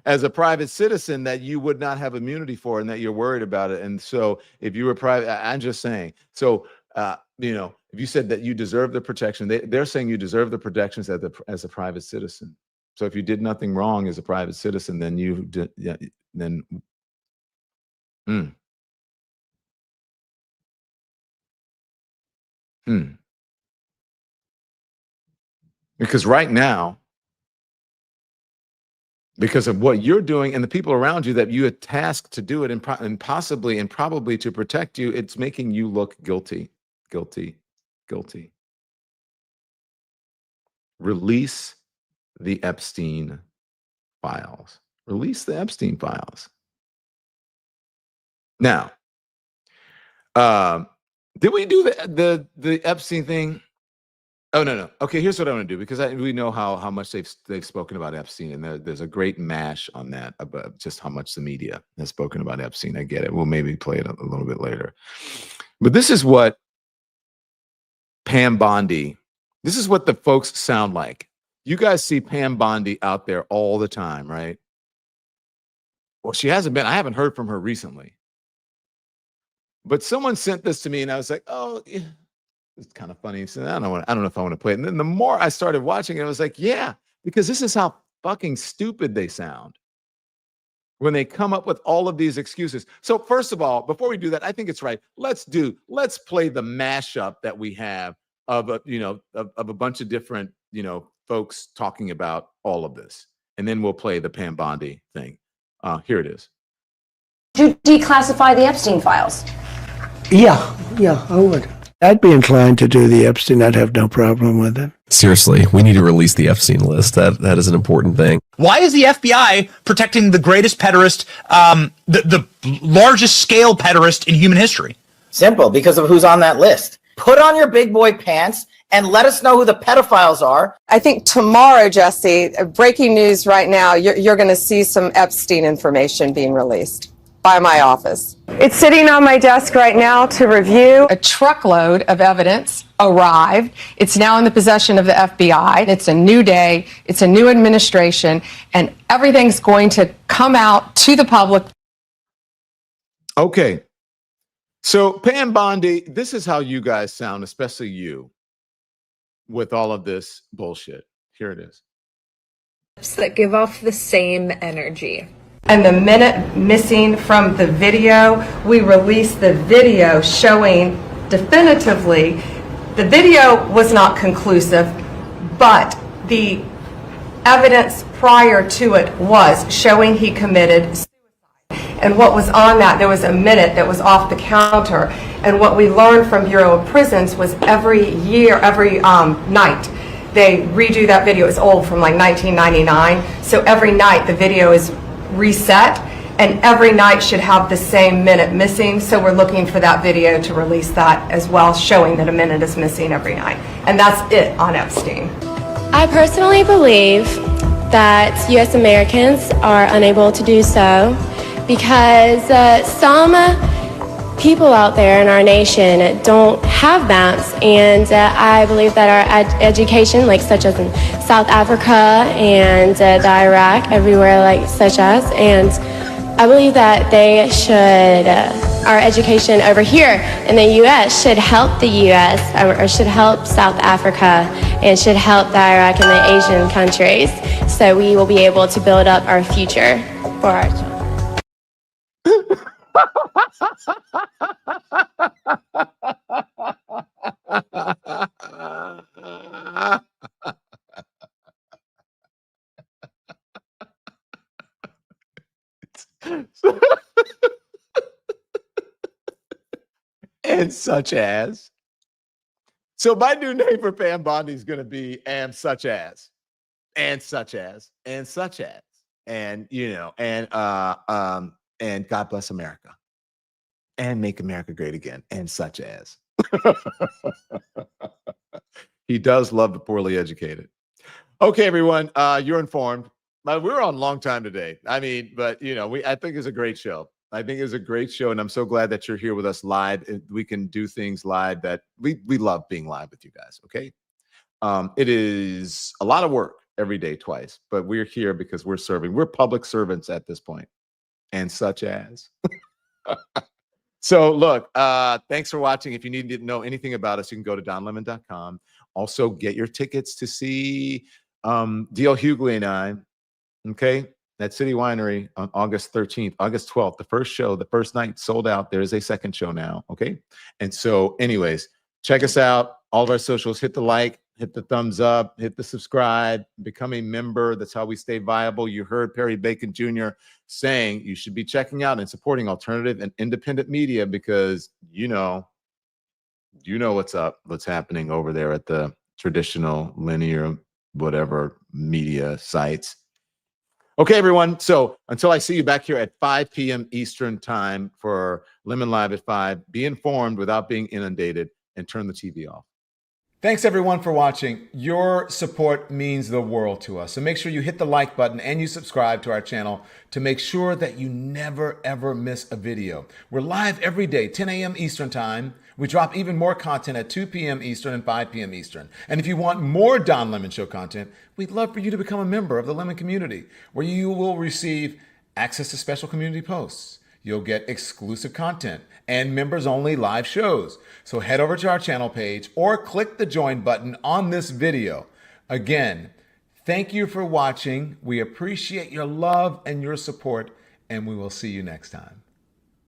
as a private citizen that you would not have immunity for, and that you're worried about it? And so if you were private, I'm just saying, so, if you said that you deserve the protection, they're saying you deserve the protections as a private citizen. So if you did nothing wrong as a private citizen, then because right now, because of what you're doing and the people around you that you had tasked to do it, and possibly and probably to protect you, it's making you look guilty. Release the Epstein files. Release the Epstein files. Now, did we do the Epstein thing? Oh, no. Okay, here's what I want to do, because we know how much they've spoken about Epstein, and there's a great mash on that about just how much the media has spoken about Epstein. I get it. We'll maybe play it a little bit later. But this is what Pam Bondi, this is what the folks sound like. You guys see Pam Bondi out there all the time, right? Well, she hasn't been. I haven't heard from her recently. But someone sent this to me, and I was like, oh, yeah. It's kind of funny. So I don't know if I want to play it. And then the more I started watching it, I was like, yeah, because this is how fucking stupid they sound when they come up with all of these excuses. So first of all, before we do that, I think it's right. Let's play the mashup that we have of a bunch of different, folks talking about all of this. And then we'll play the Pam Bondi thing. Here it is. Would you declassify the Epstein files? Yeah, I would. I'd be inclined to do the Epstein. I'd have no problem with it. Seriously, we need to release the Epstein list. That is an important thing. Why is the FBI protecting the greatest pederast, the largest scale pederast in human history? Simple, because of who's on that list. Put on your big boy pants and let us know who the pedophiles are. I think tomorrow, Jesse, breaking news right now, you're going to see some Epstein information being released by my office. It's sitting on my desk right now to review. A truckload of evidence arrived. It's now in the possession of the FBI. It's a new day. It's a new administration, and everything's going to come out to the public. Okay. So, Pam Bondi, this is how you guys sound, especially you, with all of this bullshit. Here it is. That give off the same energy. And the minute missing from the video, we released the video showing definitively the video was not conclusive, but the evidence prior to it was showing he committed suicide. And what was on that, there was a minute that was off the counter. And what we learned from Bureau of Prisons was every night, they redo that video. It's old, from like 1999. So every night the video is reset, and every night should have the same minute missing. So we're looking for that video to release that as well, showing that a minute is missing every night. And that's it on Epstein. I personally believe that U.S. Americans are unable to do so because some people out there in our nation don't have maps, and I believe that our education, like such as in South Africa and the Iraq, everywhere like such as, and I believe that they should, our education over here in the U.S. should help the U.S. or should help South Africa and should help the Iraq and the Asian countries, so we will be able to build up our future for our children. And such as. So my new name for Pam Bondi is going to be and such as, and such as, and such as, and and God bless America, and make America great again, and such as. He does love the poorly educated. Okay, everyone, you're informed. We're on long time today. I mean, but I think it's a great show. I think it's a great show, and I'm so glad that you're here with us live. We can do things live that we love being live with you guys. Okay, it is a lot of work every day, twice, but we're here because we're serving. We're public servants at this point, and such as. So look, thanks for watching. If you need to know anything about us, you can go to donlemon.com. Also, get your tickets to see D.L. Hughley and I. Okay. At City Winery on August 13th, August 12th, the first show, the first night sold out. There is a second show now. Okay. And so anyways, check us out. All of our socials, hit the like, hit the thumbs up, hit the subscribe, become a member. That's how we stay viable. You heard Perry Bacon Jr. saying you should be checking out and supporting alternative and independent media because you know what's up, what's happening over there at the traditional linear, whatever media sites. Okay, everyone. So until I see you back here at 5 p.m. Eastern time for Lemon Live at 5, be informed without being inundated and turn the TV off. Thanks, everyone, for watching. Your support means the world to us. So make sure you hit the like button and you subscribe to our channel to make sure that you never, ever miss a video. We're live every day, 10 a.m. Eastern time. We drop even more content at 2 p.m. Eastern and 5 p.m. Eastern. And if you want more Don Lemon Show content, we'd love for you to become a member of the Lemon community, where you will receive access to special community posts. You'll get exclusive content and members-only live shows. So head over to our channel page or click the join button on this video. Again, thank you for watching. We appreciate your love and your support, and we will see you next time.